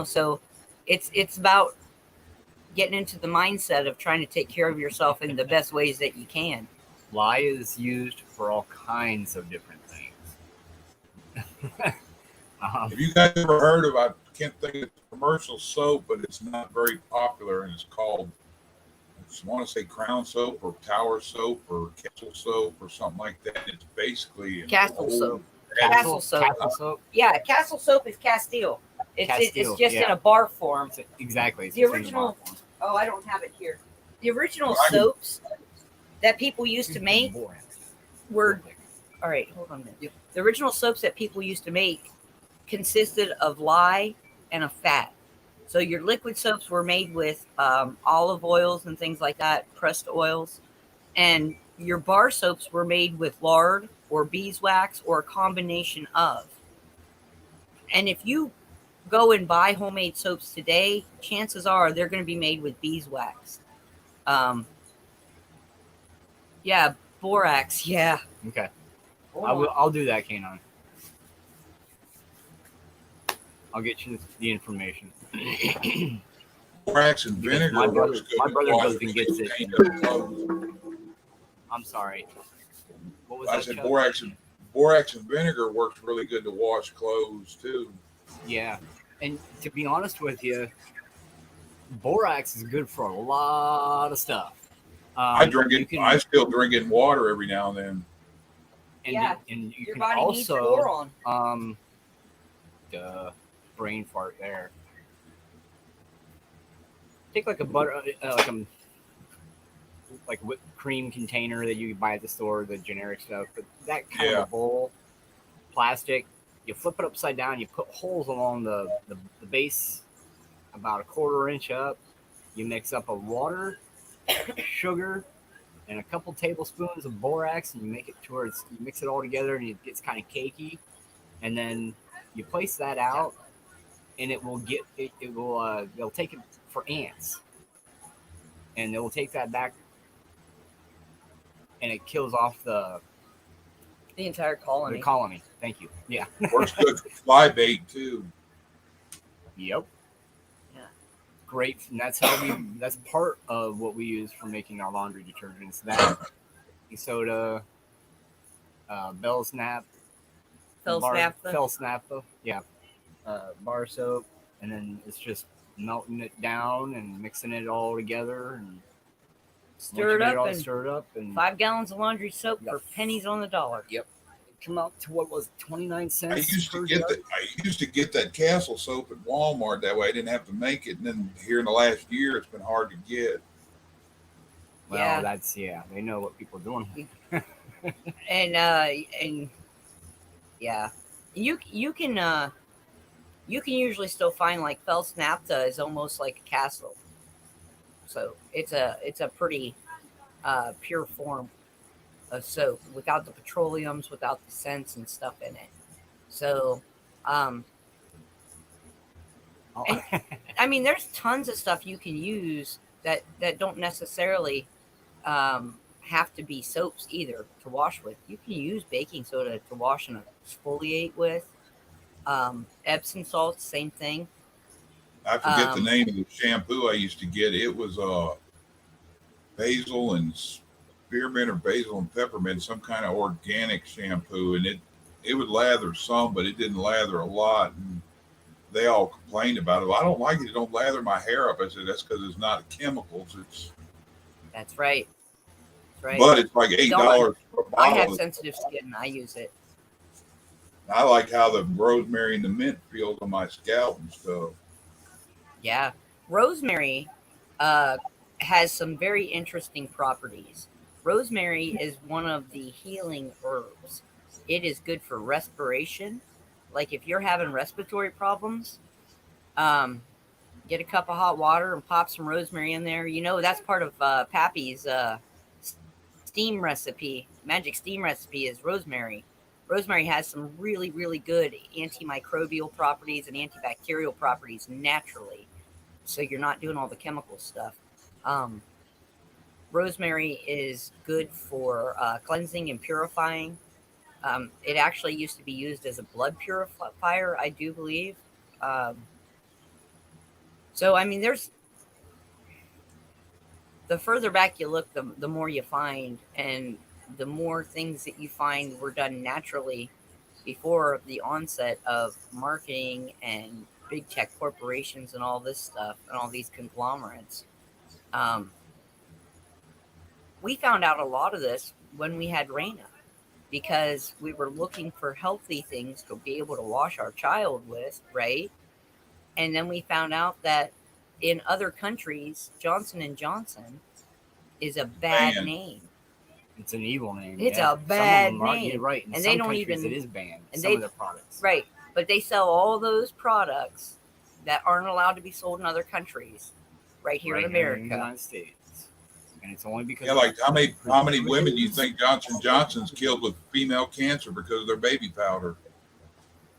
So it's about getting into the mindset of trying to take care of yourself in the best ways that you can. Lye is used for all kinds of different things. Have you guys ever heard of, I can't think of the commercial soap, but it's not very popular, and it's called, I just want to say Crown Soap or Tower Soap or Castle Soap or something like that. It's basically an Castle old- soap. Castle soap. Castle soap. Yeah, Castle soap is Castile. It's Castile, just in yeah. a bar form. Exactly. It's The just in original- bottle. Oh, I don't have it here. The original Well, soaps that people used to make Borax. were, all right, hold on a minute. The original soaps that people used to make consisted of lye and a fat. So your liquid soaps were made with olive oils and things like that, pressed oils. And your bar soaps were made with lard or beeswax or a combination of. And if you go and buy homemade soaps today, chances are they're going to be made with beeswax. Yeah, borax. Yeah. Okay. Hold I will. on. I'll do that, Kanon. I'll get you the information. Borax and Because vinegar my brother- works good my with brother wash goes and gets it. paint on clothes. I'm sorry. What was I that? said Chuck? borax and vinegar works really good to wash clothes too. Yeah, and to be honest with you, borax is good for a lot of stuff. I drink you it. can- I still drink it in water every now and then. and, Yeah, and you Your can body needs also boron. brain fart there. Take like a butter, like whipped cream container that you buy at the store, the generic stuff, but that kind Yeah. of a bowl, plastic. You flip it upside down. You put holes along the base, about a 1/4 inch up. You mix up a water, sugar, and a couple tablespoons of borax, and you make it to where you mix it all together, and it gets kind of cakey. And then you place that out, and it will get it. It will. They'll take it for ants, and they will take that back, and it kills off the The entire colony. colony. Thank you. Yeah. Works good for fly bait too. Yep. Yeah. Great. And that's how that's part of what we use for making our laundry detergents. That soda, Bell's Nap, Felsnappa. Yeah. Bar soap. And then it's just melting it down and mixing it all together and Stir it up and stir it up and 5 gallons of laundry soap Yep. for pennies on the dollar. come out to what was it, 29 I cents used per to get jug? that. I used to get that Castle soap at Walmart. That way, I didn't have to make it. And then here in the last year, it's been hard to get. Well, Yeah. that's they know what people are doing. And yeah, you can usually still find like Felsnappa is almost like a castle, so it's a pretty pure form of soap without the petroleums, without the scents and stuff in it. So I mean, there's tons of stuff you can use that don't necessarily have to be soaps either to wash with. You can use baking soda to wash and exfoliate with. Epsom salt, same thing. I forget the name of the shampoo I used to get. It was basil and spearmint or basil and peppermint, some kind of organic shampoo, and it would lather some, but it didn't lather a lot. And they all complained about it. Well, I don't like it. It don't lather my hair up. I said that's because it's not chemicals. That's right. That's right. But it's like $8 per I have bottle. sensitive skin and I use it. I like how the rosemary and the mint feels on my scalp and stuff. Yeah. Rosemary has some very interesting properties. Rosemary is one of the healing herbs. It is good for respiration. Like if you're having respiratory problems, get a cup of hot water and pop some rosemary in there. That's part of Pappy's steam recipe. Magic steam recipe is rosemary. Rosemary has some really, really good antimicrobial properties and antibacterial properties naturally. So you're not doing all the chemical stuff. Rosemary is good for cleansing and purifying. It actually used to be used as a blood purifier, I do believe. Um, so, I mean, there's the further back you look, the more you find, and the more things that you find were done naturally before the onset of marketing and big tech corporations and all this stuff and all these conglomerates. Um, we found out a lot of this when we had Raina because we were looking for healthy things to be able to wash our child with, right? And then we found out that in other countries, Johnson and Johnson is a bad Banned. name. It's an evil name. It's yeah. a bad Some of them are, name. you're right. In And some they don't countries, even- it is banned. and Some they- of their products. Right. But they sell all those products that aren't allowed to be sold in other countries right here in in America. the United States. And it's only because Yeah, like how many women do you think Johnson Johnson's killed with female cancer because of their baby powder?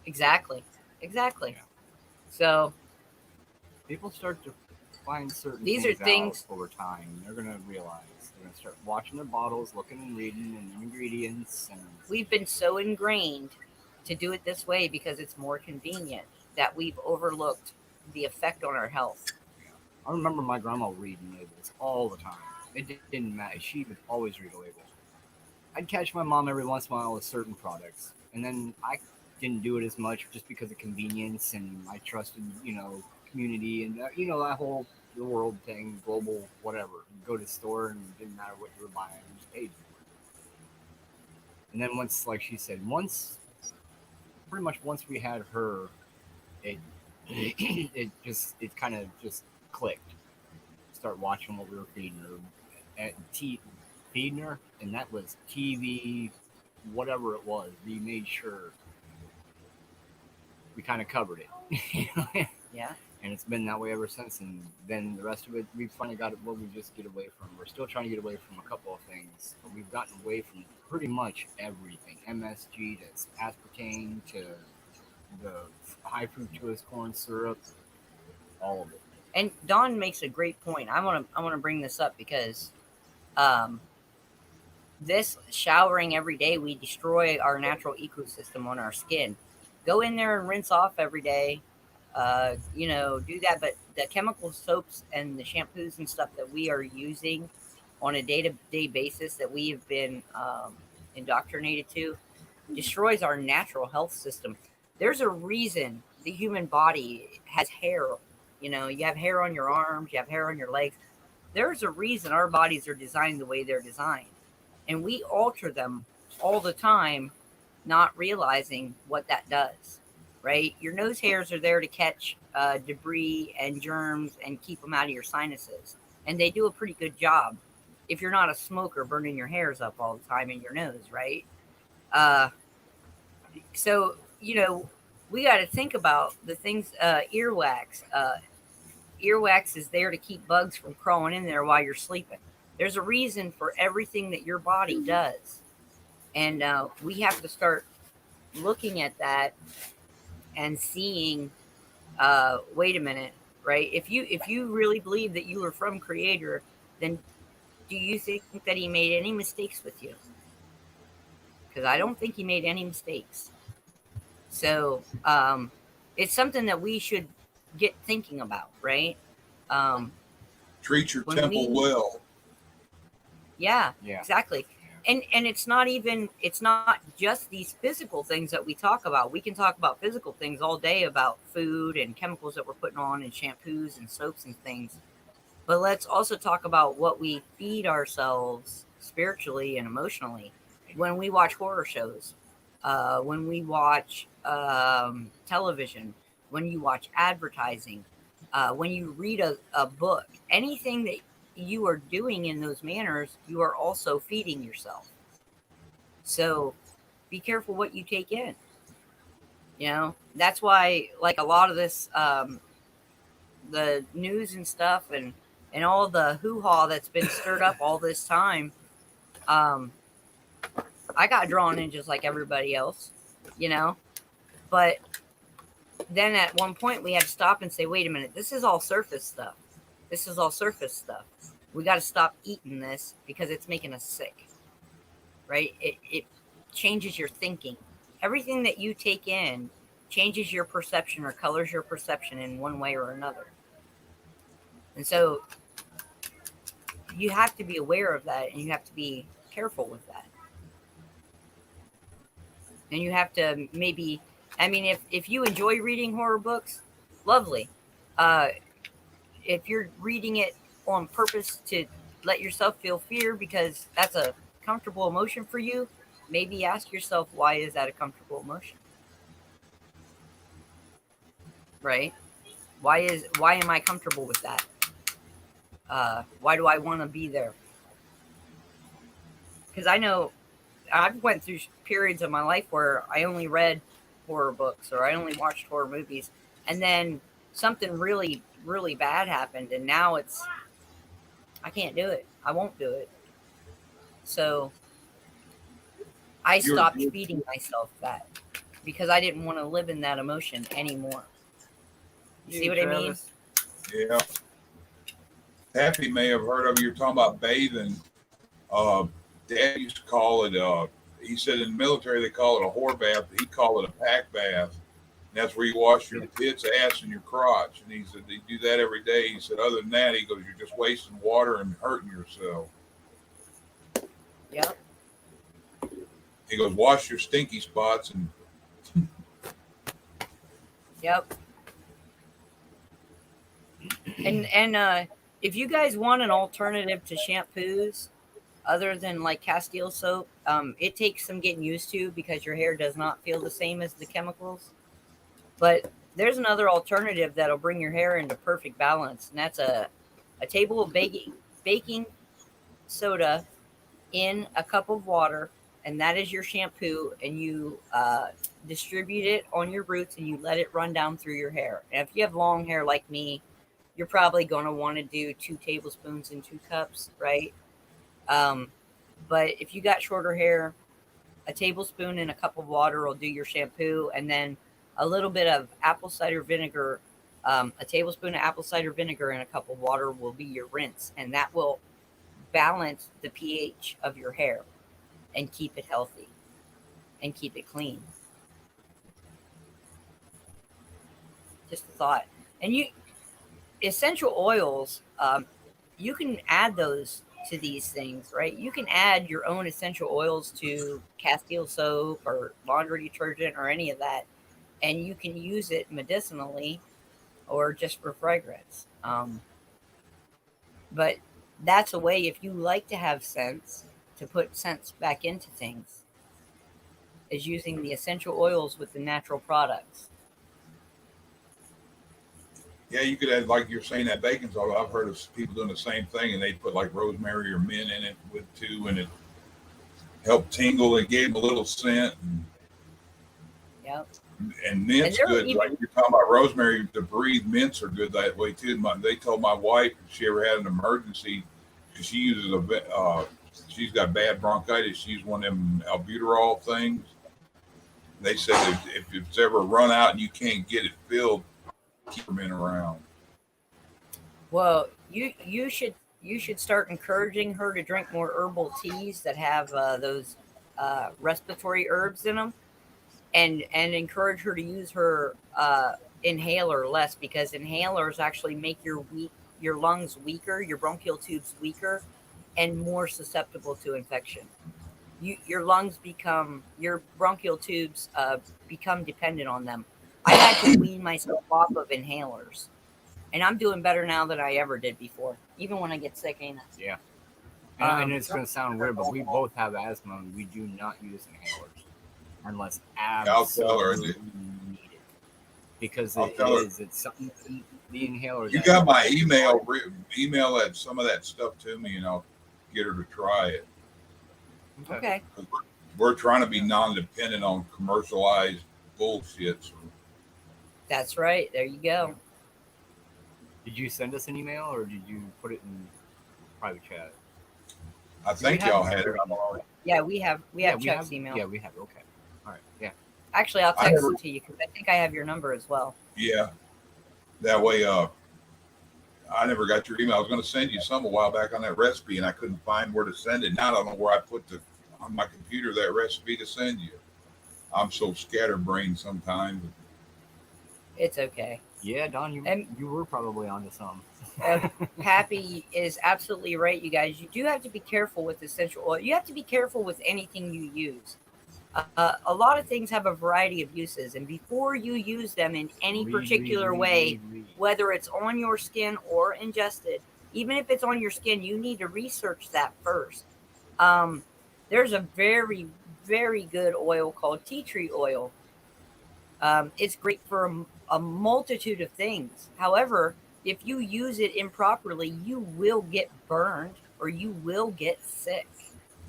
Exactly. Exactly. Yeah. So people start to find certain These are things- out over time, they're going to realize. They're going to start watching their bottles, looking and reading and ingredients. And we've been so ingrained to do it this way because it's more convenient that we've overlooked the effect on our health. I remember my grandma reading labels all the time. It didn't matter. She would always read a label. I'd catch my mom every once in a while with certain products. And then I didn't do it as much just because of convenience and I trusted, community and, that whole the world thing, global, whatever. You go to the store and it didn't matter what you were buying, you just paid for it. And then once, like she said, once we had her, it kind of just clicked. Start watching what we were feeding her, feeding her, and that was TV, whatever it was. We made sure we kind of covered it. Yeah. And it's been that way ever since. And then the rest of it, we finally got it. What we just get away from. We're still trying to get away from a couple of things, but we've gotten away from pretty much everything. MSG to aspartame to the high fructose corn syrup, all of it. And Don makes a great point. I want to bring this up because this showering every day, we destroy our natural ecosystem on our skin. Go in there and rinse off every day. Do that. But the chemical soaps and the shampoos and stuff that we are using on a day-to-day basis that we have been indoctrinated to destroys our natural health system. There's a reason the human body has hair. You have hair on your arms, you have hair on your legs. There's a reason our bodies are designed the way they're designed. And we alter them all the time, not realizing what that does, right? Your nose hairs are there to catch debris and germs and keep them out of your sinuses. And they do a pretty good job if you're not a smoker burning your hairs up all the time in your nose, right? So, we got to think about the things, earwax. Earwax is there to keep bugs from crawling in there while you're sleeping. There's a reason for everything that your body does. And we have to start looking at that and seeing, wait a minute, right? If you really believe that you are from Creator, then do you think that he made any mistakes with you? Because I don't think he made any mistakes. So it's something that we should get thinking about, right? Treat your When temple well. Yeah, Yeah. exactly. And it's not just these physical things that we talk about. We can talk about physical things all day about food and chemicals that we're putting on and shampoos and soaps and things. But let's also talk about what we feed ourselves spiritually and emotionally when we watch horror shows, when we watch television, when you watch advertising, when you read a book, anything that you are doing in those manners, you are also feeding yourself. So be careful what you take in. That's why, like, a lot of this, the news and stuff and all the hoo-ha that's been stirred up all this time, I got drawn in just like everybody else, but then at one point we had to stop and say, wait a minute, this is all surface stuff. We got to stop eating this because it's making us sick, right? It changes your thinking. Everything that you take in changes your perception or colors your perception in one way or another. And so you have to be aware of that, and you have to be careful with that. And you have to maybe, I mean, if you enjoy reading horror books, lovely. If you're reading it on purpose to let yourself feel fear because that's a comfortable emotion for you, maybe ask yourself, why is that a comfortable emotion? Right? Why am I comfortable with that? Why do I want to be there? Because I know I've went through periods of my life where I only read horror books or I only watched horror movies, and then something really, really bad happened, and now I can't do it. I won't do it. So I stopped feeding myself that because I didn't want to live in that emotion anymore. You see what I mean? Yeah. Happy may have heard of, you're talking about bathing. Dad used to call it, he said in the military they call it a whore bath. He called it a pack bath. And that's where you wash your tits, ass, and your crotch. And he said they do that every day. He said other than that, he goes, you're just wasting water and hurting yourself. Yep. He goes, wash your stinky spots and Yep. And if you guys want an alternative to shampoos other than like Castile soap, it takes some getting used to because your hair does not feel the same as the chemicals. But there's another alternative that'll bring your hair into perfect balance, and that's a table of baking soda in a cup of water, and that is your shampoo, and you distribute it on your roots and you let it run down through your hair. And if you have long hair like me, you're probably going to want to do 2 tablespoons in 2 cups, right? But if you got shorter hair, a tablespoon in a cup of water will do your shampoo, and then a little bit of apple cider vinegar, a tablespoon of apple cider vinegar in a cup of water will be your rinse, and that will balance the pH of your hair and keep it healthy and keep it clean. Just a thought. And essential oils, you can add those to these things, right? You can add your own essential oils to Castile soap or laundry detergent or any of that, and you can use it medicinally or just for fragrance. But that's a way, if you like to have scents, to put scents back into things, is using the essential oils with the natural products. yeah, you could add, like you're saying, that baking soda. I've heard of people doing the same thing, and they put like rosemary or mint in it with too, and it helped tingle. It gave them a little scent. Yep. And mint's good. Like you're talking about rosemary to breathe, mints are good that way too. They told my wife if she ever had an emergency, because she uses she's got bad bronchitis. She used one of them albuterol things. They said if it's ever run out and you can't get it filled, keep them in around. Well, you should start encouraging her to drink more herbal teas that have those respiratory herbs in them, and encourage her to use her inhaler less, because inhalers actually make your lungs weaker, your bronchial tubes weaker, and more susceptible to infection. Your bronchial tubes become dependent on them. I had to wean myself off of inhalers, and I'm doing better now than I ever did before, even when I get sick, ain't it? Yeah. And it's going to sound weird, but we both have asthma, and we do not use inhalers unless absolutely needed. Because it's something, the inhaler. You got my email that some of that stuff to me, and I'll get her to try it. Okay. We're trying to be non-dependent on commercialized bullshit. So. That's right. There you go. Did you send us an email, or did you put it in private chat? I think y'all had it. Yeah, we have Chuck's email. Yeah, we have. Okay. All right. Yeah. Actually, I'll text it to you because I think I have your number as well. Yeah. That way, I never got your email. I was going to send you some a while back on that recipe, and I couldn't find where to send it. Now I don't know where I put on my computer that recipe to send you. I'm so scatterbrained sometimes. It's okay. Yeah, Don, And- you were probably onto something. Happy is absolutely right, you guys. You do have to be careful with essential oil. You have to be careful with anything you use. A lot of things have a variety of uses, and before you use them in any particular way, whether it's on your skin or ingested, even if it's on your skin, you need to research that first. There's a very, very good oil called tea tree oil. It's great for a multitude of things. However, if you use it improperly, you will get burned or you will get sick.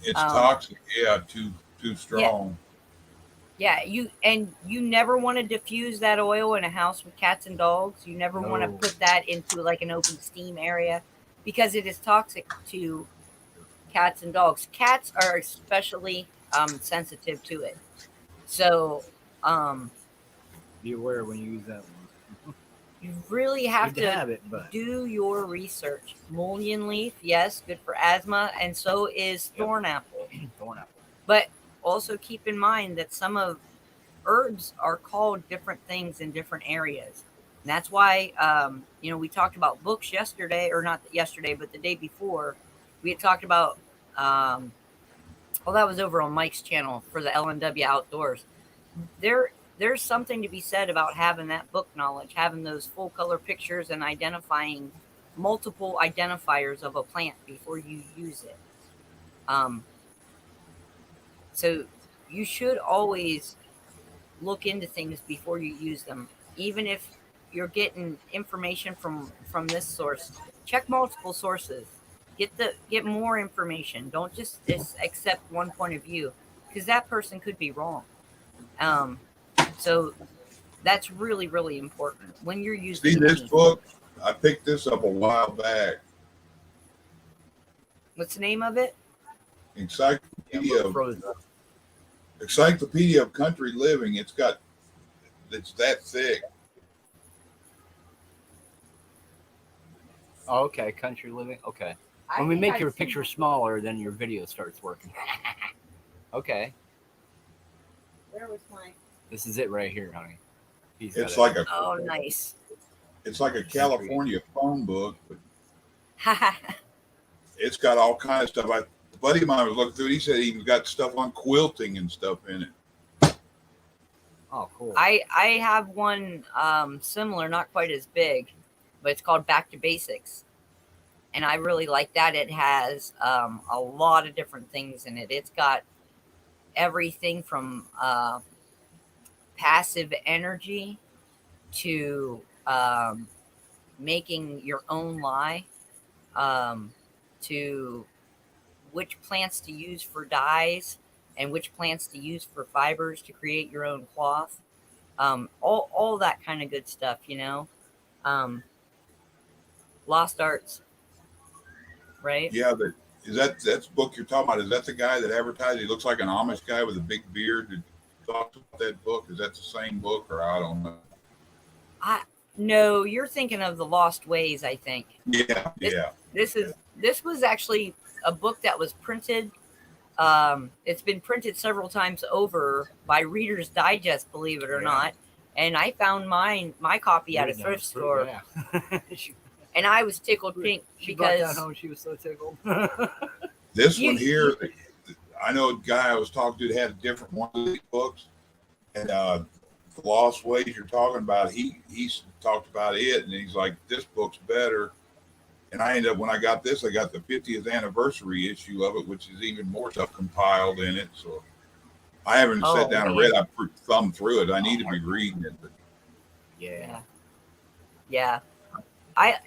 It's toxic. Yeah, too strong. Yeah, you never want to diffuse that oil in a house with cats and dogs. You never want to No. put that into like an open steam area because it is toxic to cats and dogs. Cats are especially sensitive to it. So Be aware when you use that one. you really have Good to have it, but do your research. Mullein leaf, yes, good for asthma, and so is Yep. thorn apple. thorn apple. But also keep in mind that some of herbs are called different things in different areas. And that's why, we talked about books yesterday, or not yesterday, but the day before. We had talked about, that was over on Mike's channel for the LNW Outdoors. There's something to be said about having that book knowledge, having those full color pictures and identifying multiple identifiers of a plant before you use it. So you should always look into things before you use them. Even if you're getting information from this source, check multiple sources. Get more information. Don't just accept one point of view because that person could be wrong. So that's really, really important when you're using. See this book? I picked this up a while back. What's the name of it? Encyclopedia Frozen. Encyclopedia of Country Living. It's that thick. Oh, okay, country living. Okay. When we make your picture smaller, then your video starts working. Okay, Where was my? this is it right here, honey. It's like Oh, nice. it's like a California phone book, but it's got all kinds of stuff. A buddy of mine was looking through it. He said he even got stuff on quilting and stuff in it. Oh, cool. I have one similar, not quite as big, but it's called Back to Basics. And I really like that. It has a lot of different things in it. It's got everything from passive energy to making your own lye, to which plants to use for dyes and which plants to use for fibers to create your own cloth. All that kind of good stuff, Lost Arts, right? Yeah, that's the book you're talking about. Is that the guy that advertised? He looks like an Amish guy with a big beard that talks about that book. Is that the same book, or I don't know? No, you're thinking of The Lost Ways, I think. Yeah. This was actually a book that was printed. It's been printed several times over by Reader's Digest, believe it or not. And I found my copy at a thrift store, and I was tickled pink She brought that because home. She was so tickled. This one here, I know a guy I was talking to that had a different one of these books, and the Lost Ways you're talking about, he talked about it, and he's like, this book's better. And I ended up, when I got this, I got the 50th anniversary issue of it, which is even more stuff compiled in it. So I haven't sat down and read it. I thumbed through it. I need to be reading it. But yeah. I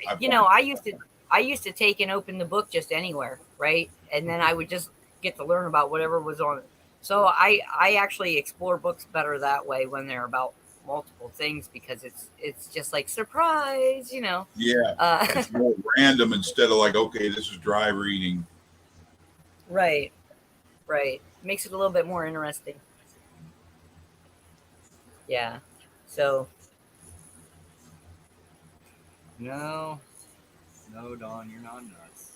used to take and open the book just anywhere, right? And then I would just get to learn about whatever was on it. So I actually explore books better that way when they're about multiple things, because it's just like surprise, Yeah, it's more random instead of like, okay, this is dry reading. Right. Makes it a little bit more interesting. Yeah. So No, No, Don, you're not nuts.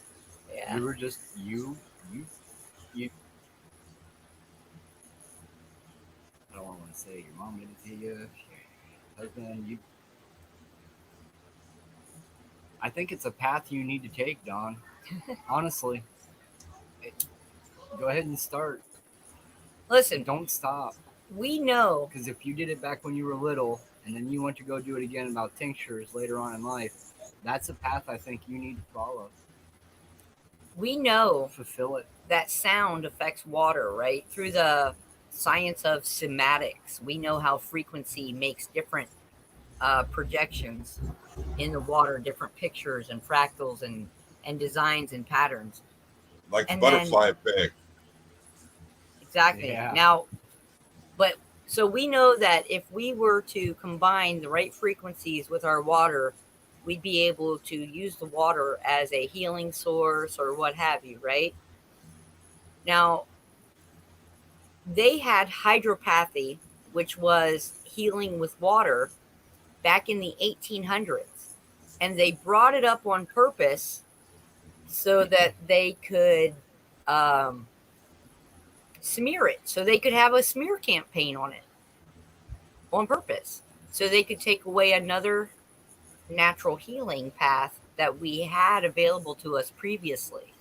Yeah. You were just you. I don't want to say your mom did it to you. Your husband, you. I think it's a path you need to take, Don. Honestly, go ahead and start. Listen, Don't stop. we know Because if you did it back when you were little, and then you want to go do it again about tinctures later on in life, that's a path I think you need to follow. that Fulfill it. sound affects water, right? Through the science of sematics, we know how frequency makes different projections in the water, different pictures and fractals and designs and patterns. Like the And then butterfly effect. exactly. Yeah. Now, but so we know that if we were to combine the right frequencies with our water, we'd be able to use the water as a healing source or what have you, right? Now, they had hydropathy, which was healing with water back in the 1800s. And they brought it up on purpose so that they could um, smear it, so they could have a smear campaign on it on purpose, so they could take away another natural healing path that we had available to us previously.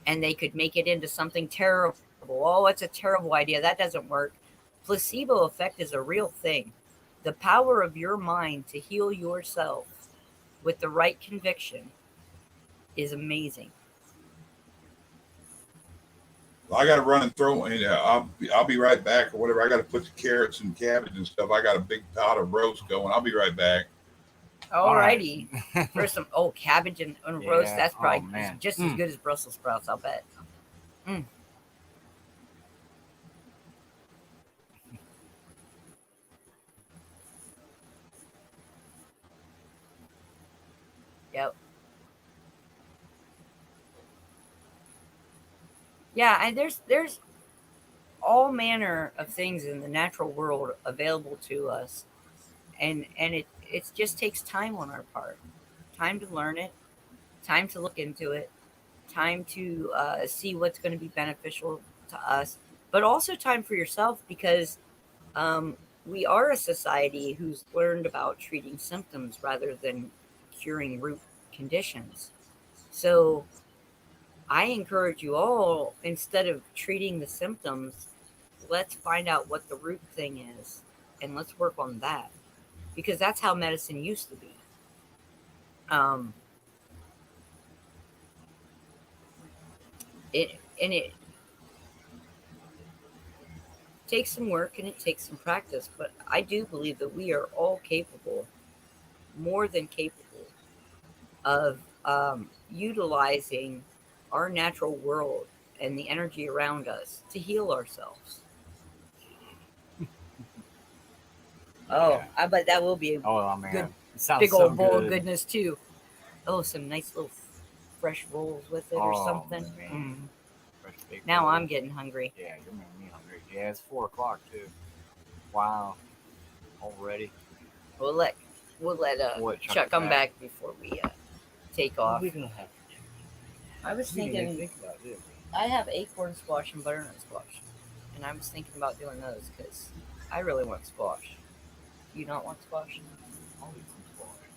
And they could make it into something terrible. Oh, it's a terrible idea. That doesn't work. Placebo effect is a real thing. The power of your mind to heal yourself with the right conviction is amazing. I got to run and throw, and I'll be right back or whatever. I got to put the carrots and cabbage and stuff. I got a big pot of roast going. I'll be right back. Alrighty. For some cabbage and roast, Yeah. that's probably Oh, man. just as good as Brussels sprouts, I'll bet. Yep. Yeah, and there's all manner of things in the natural world available to us, and it just takes time on our part, time to learn it, time to look into it, time to see what's going to be beneficial to us, but also time for yourself because um, we are a society who's learned about treating symptoms rather than curing root conditions. So I encourage you all, instead of treating the symptoms, let's find out what the root thing is and let's work on that because that's how medicine used to be. Um, it takes some work and it takes some practice, but I do believe that we are all capable, more than capable, of utilizing our natural world and the energy around us to heal ourselves. Oh, Yeah. I bet that will be a Oh man. Good. It sounds big so old bowl good. of goodness too. Oh, some nice little fresh rolls with it or Oh, something. man. Fresh baked Now rolls. I'm getting hungry. Yeah, you're making me hungry. Yeah, it's 4 o'clock too. Wow. Already. We'll let What, Chuck come back before we take What are off. we gonna have? I was We didn't even thinking think about it. I have acorn squash and butternut squash, and I was thinking about doing those because I really want squash. Do you not want squash? I'll eat some squash.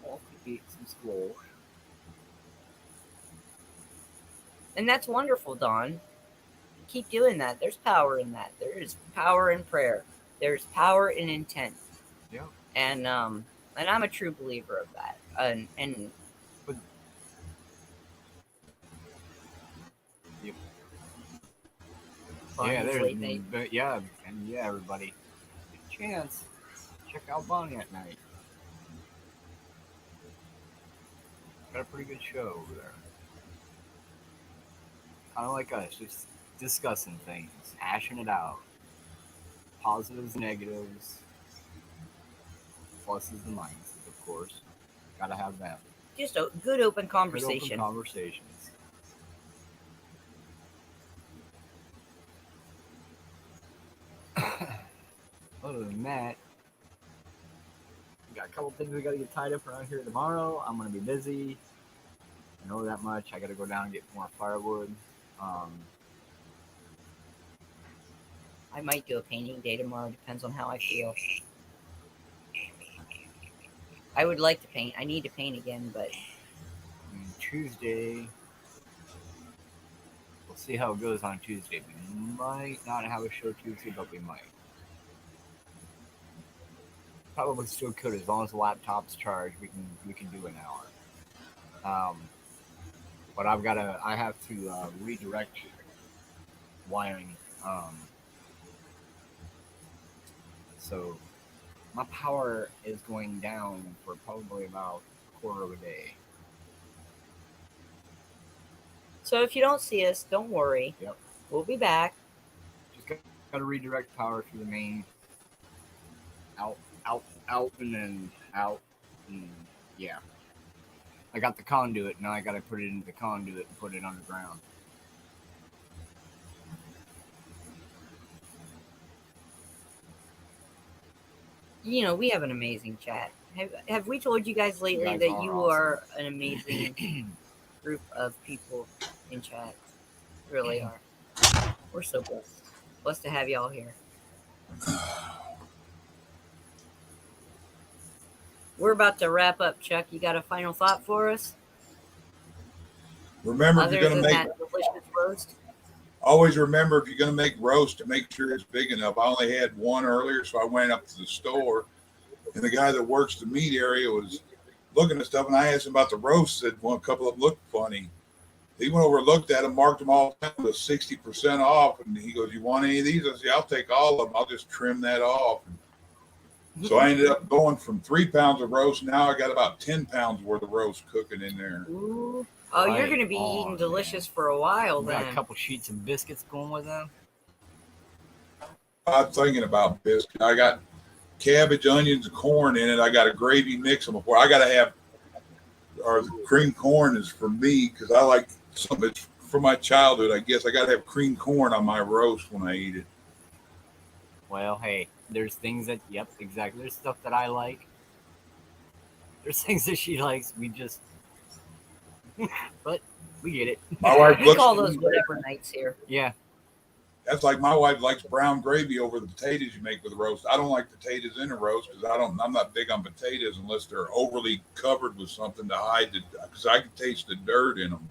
I'll eat some squash. And that's wonderful, Dawn. Keep doing that. There's power in that. There is power in prayer. There's power in intent. Yeah. And I'm a true believer of that. And Yep. Bonnie's Yeah, there's late night. but yeah, and yeah, everybody. Good chance. Check out Bonnie at night. Got a pretty good show over there. Kind of like us, just discussing things, hashing it out. Positives, negatives, pluses and minuses, of course. Gotta have them. Just a good open Good conversation. open conversations. Other than that, got a couple things we got to get tied up around here tomorrow. I'm going to be busy. I know that much. I got to go down and get more firewood. I might do a painting day tomorrow. Depends on how I feel. I would like to paint. I need to paint again, but Tuesday, we'll see how it goes on Tuesday. We might not have a show Tuesday, but we might. Probably still could, as long as the laptop's charged. We can do an hour. But I have to redirect wiring. So my power is going down for probably about a quarter of a day. so if you don't see us, don't worry. Yep. We'll be back. Just got to redirect power through the main. Out, and then out. And yeah. I got the conduit. Now I got to put it into the conduit and put it underground. You know, we have an amazing chat. Have we told you guys lately guys that are you awesome. are an amazing group of people in chat? Really are. We're so blessed. Blessed to have y'all here. We're about to wrap up, Chuck. You got a final thought for us? Remember, if Other you're going than to make, that delicious roast? always remember if you're going to make roast to make sure it's big enough. I only had one earlier, so I went up to the store, and the guy that works the meat area was looking at stuff, and I asked him about the roast. Said, well, a couple of them looked funny. He went over and looked at them, marked them all down with 60% off, and he goes, "You want any of these?" I said, "I'll take all of them. I'll just trim that off." So I ended up going from 3 pounds of roast. Now I got about 10 pounds worth of roast cooking in there. Ooh. Oh, you're Right going to be on, eating delicious man. for a while We got a then. couple sheets of biscuits going with them. I'm thinking about biscuit. I got cabbage, onions, and corn in it. I got a gravy mix them before. I got to have, or cream corn is for me because I like some. It's from my childhood, I guess. I got to have cream corn on my roast when I eat it. Well, hey, there's things that, yep, exactly. There's stuff that I like. There's things that she likes. We just, but we get it. My wife We looks. call those whatever nights here. Yeah. That's like my wife likes brown gravy over the potatoes you make with the roast. I don't like potatoes in a roast because I'm not big on potatoes unless they're overly covered with something to hide it, because I can taste the dirt in them.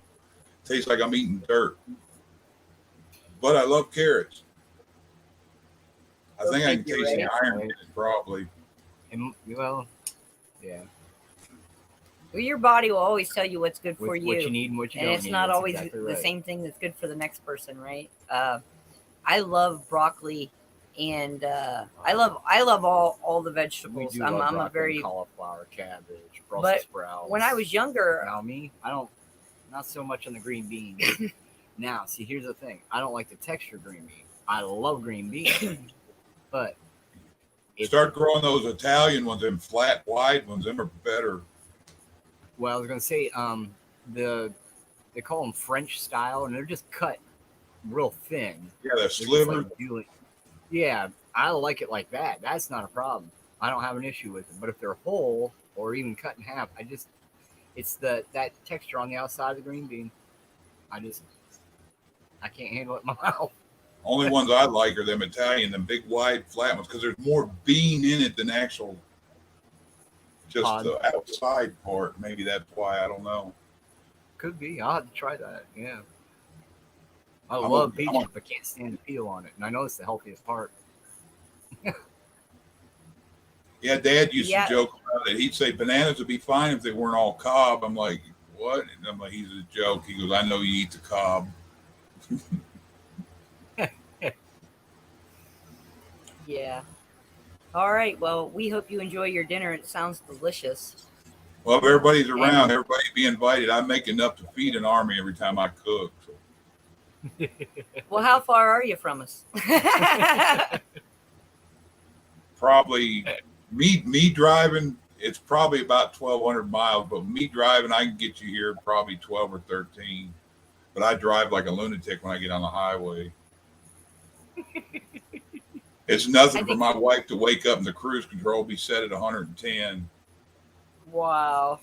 It tastes like I'm eating dirt. But I love carrots. I think I can You're taste the right. iron in it probably. And, well, yeah. Well, your body will always tell you what's good for With what you you. need and what you And don't it's need. not That's always exactly the right. same thing that's good for the next person, right? I love broccoli, and I love all the We vegetables. do I'm love a broccoli, very cauliflower, cabbage, Brussels sprouts. when I was younger. Now me, I don't, not so much on the green beans. Now, see, here's the thing. I don't like the texture of green bean. I love green beans, but Start growing those Italian ones, them flat, wide ones. Them are better. Well, I was gonna say, they call them French style, and they're just cut real thin. Yeah, they're They're just sliver. like yeah, I like it like that. That's not a problem. I don't have an issue with it. But if they're whole or even cut in half, it's that texture on the outside of the green bean. I can't handle it in my mouth. Only ones I like are them Italian, them big, wide, flat ones, because there's more bean in it than actual, just Pod. the outside part. Maybe that's why. I don't know. Could be. I'll have to try that. Yeah. I I'm love a- peaches, but can't stand the peel on it. And I know it's the healthiest part. Yeah, Dad used Yeah. to joke about it. He'd say bananas would be fine if they weren't all cob. I'm like, what? And I'm like, he's a joke. He goes, I know you eat the cob. Yeah. All right. Well, we hope you enjoy your dinner. It sounds delicious. Well, if everybody's around, everybody be invited. I make enough to feed an army every time I cook. So. Well, how far are you from us? Probably me driving, it's probably about 1,200 miles, but me driving, I can get you here probably 12 or 13. But I drive like a lunatic when I get on the highway. It's nothing for my wife to wake up and the cruise control be set at 110. Wow.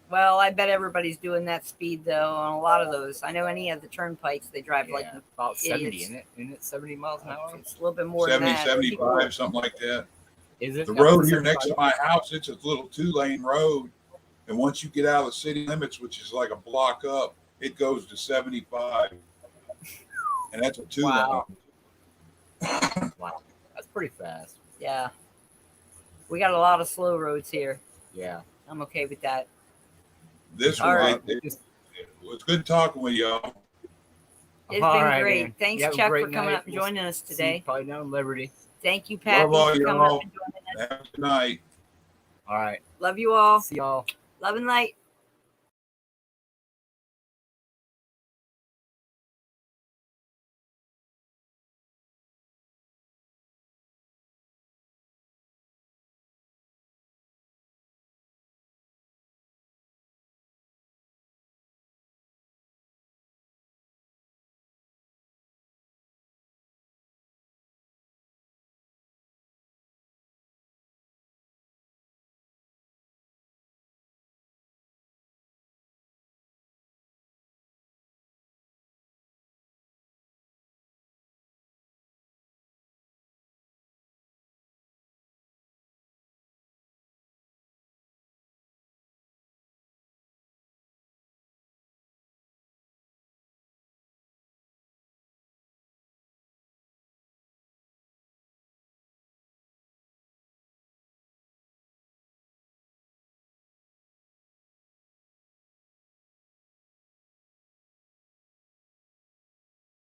Well, I bet everybody's doing that speed though on a lot of those. I know any of the turnpikes they drive like about 70 idiots. in it 70 miles an hour. it's a little bit more 70, than that. 75, something like that. Is it The up to road here next 75? to my house, it's a little 2-lane road. And once you get out of the city limits, which is like a block up, it goes to 75. And that's a 2-lane. Wow. Wow, that's pretty fast. Yeah. We got a lot of slow roads here. Yeah. I'm okay with that. This All one, right. it was good talking with y'all. It's All been right, great. man. Thanks, You have a Chuck, for great coming night. up and We'll joining us See you today. probably down in Liberty. Thank you, Pat, Love all for coming y'all. up and joining us. Have a good night. All right. Love you all. See y'all. Love and light.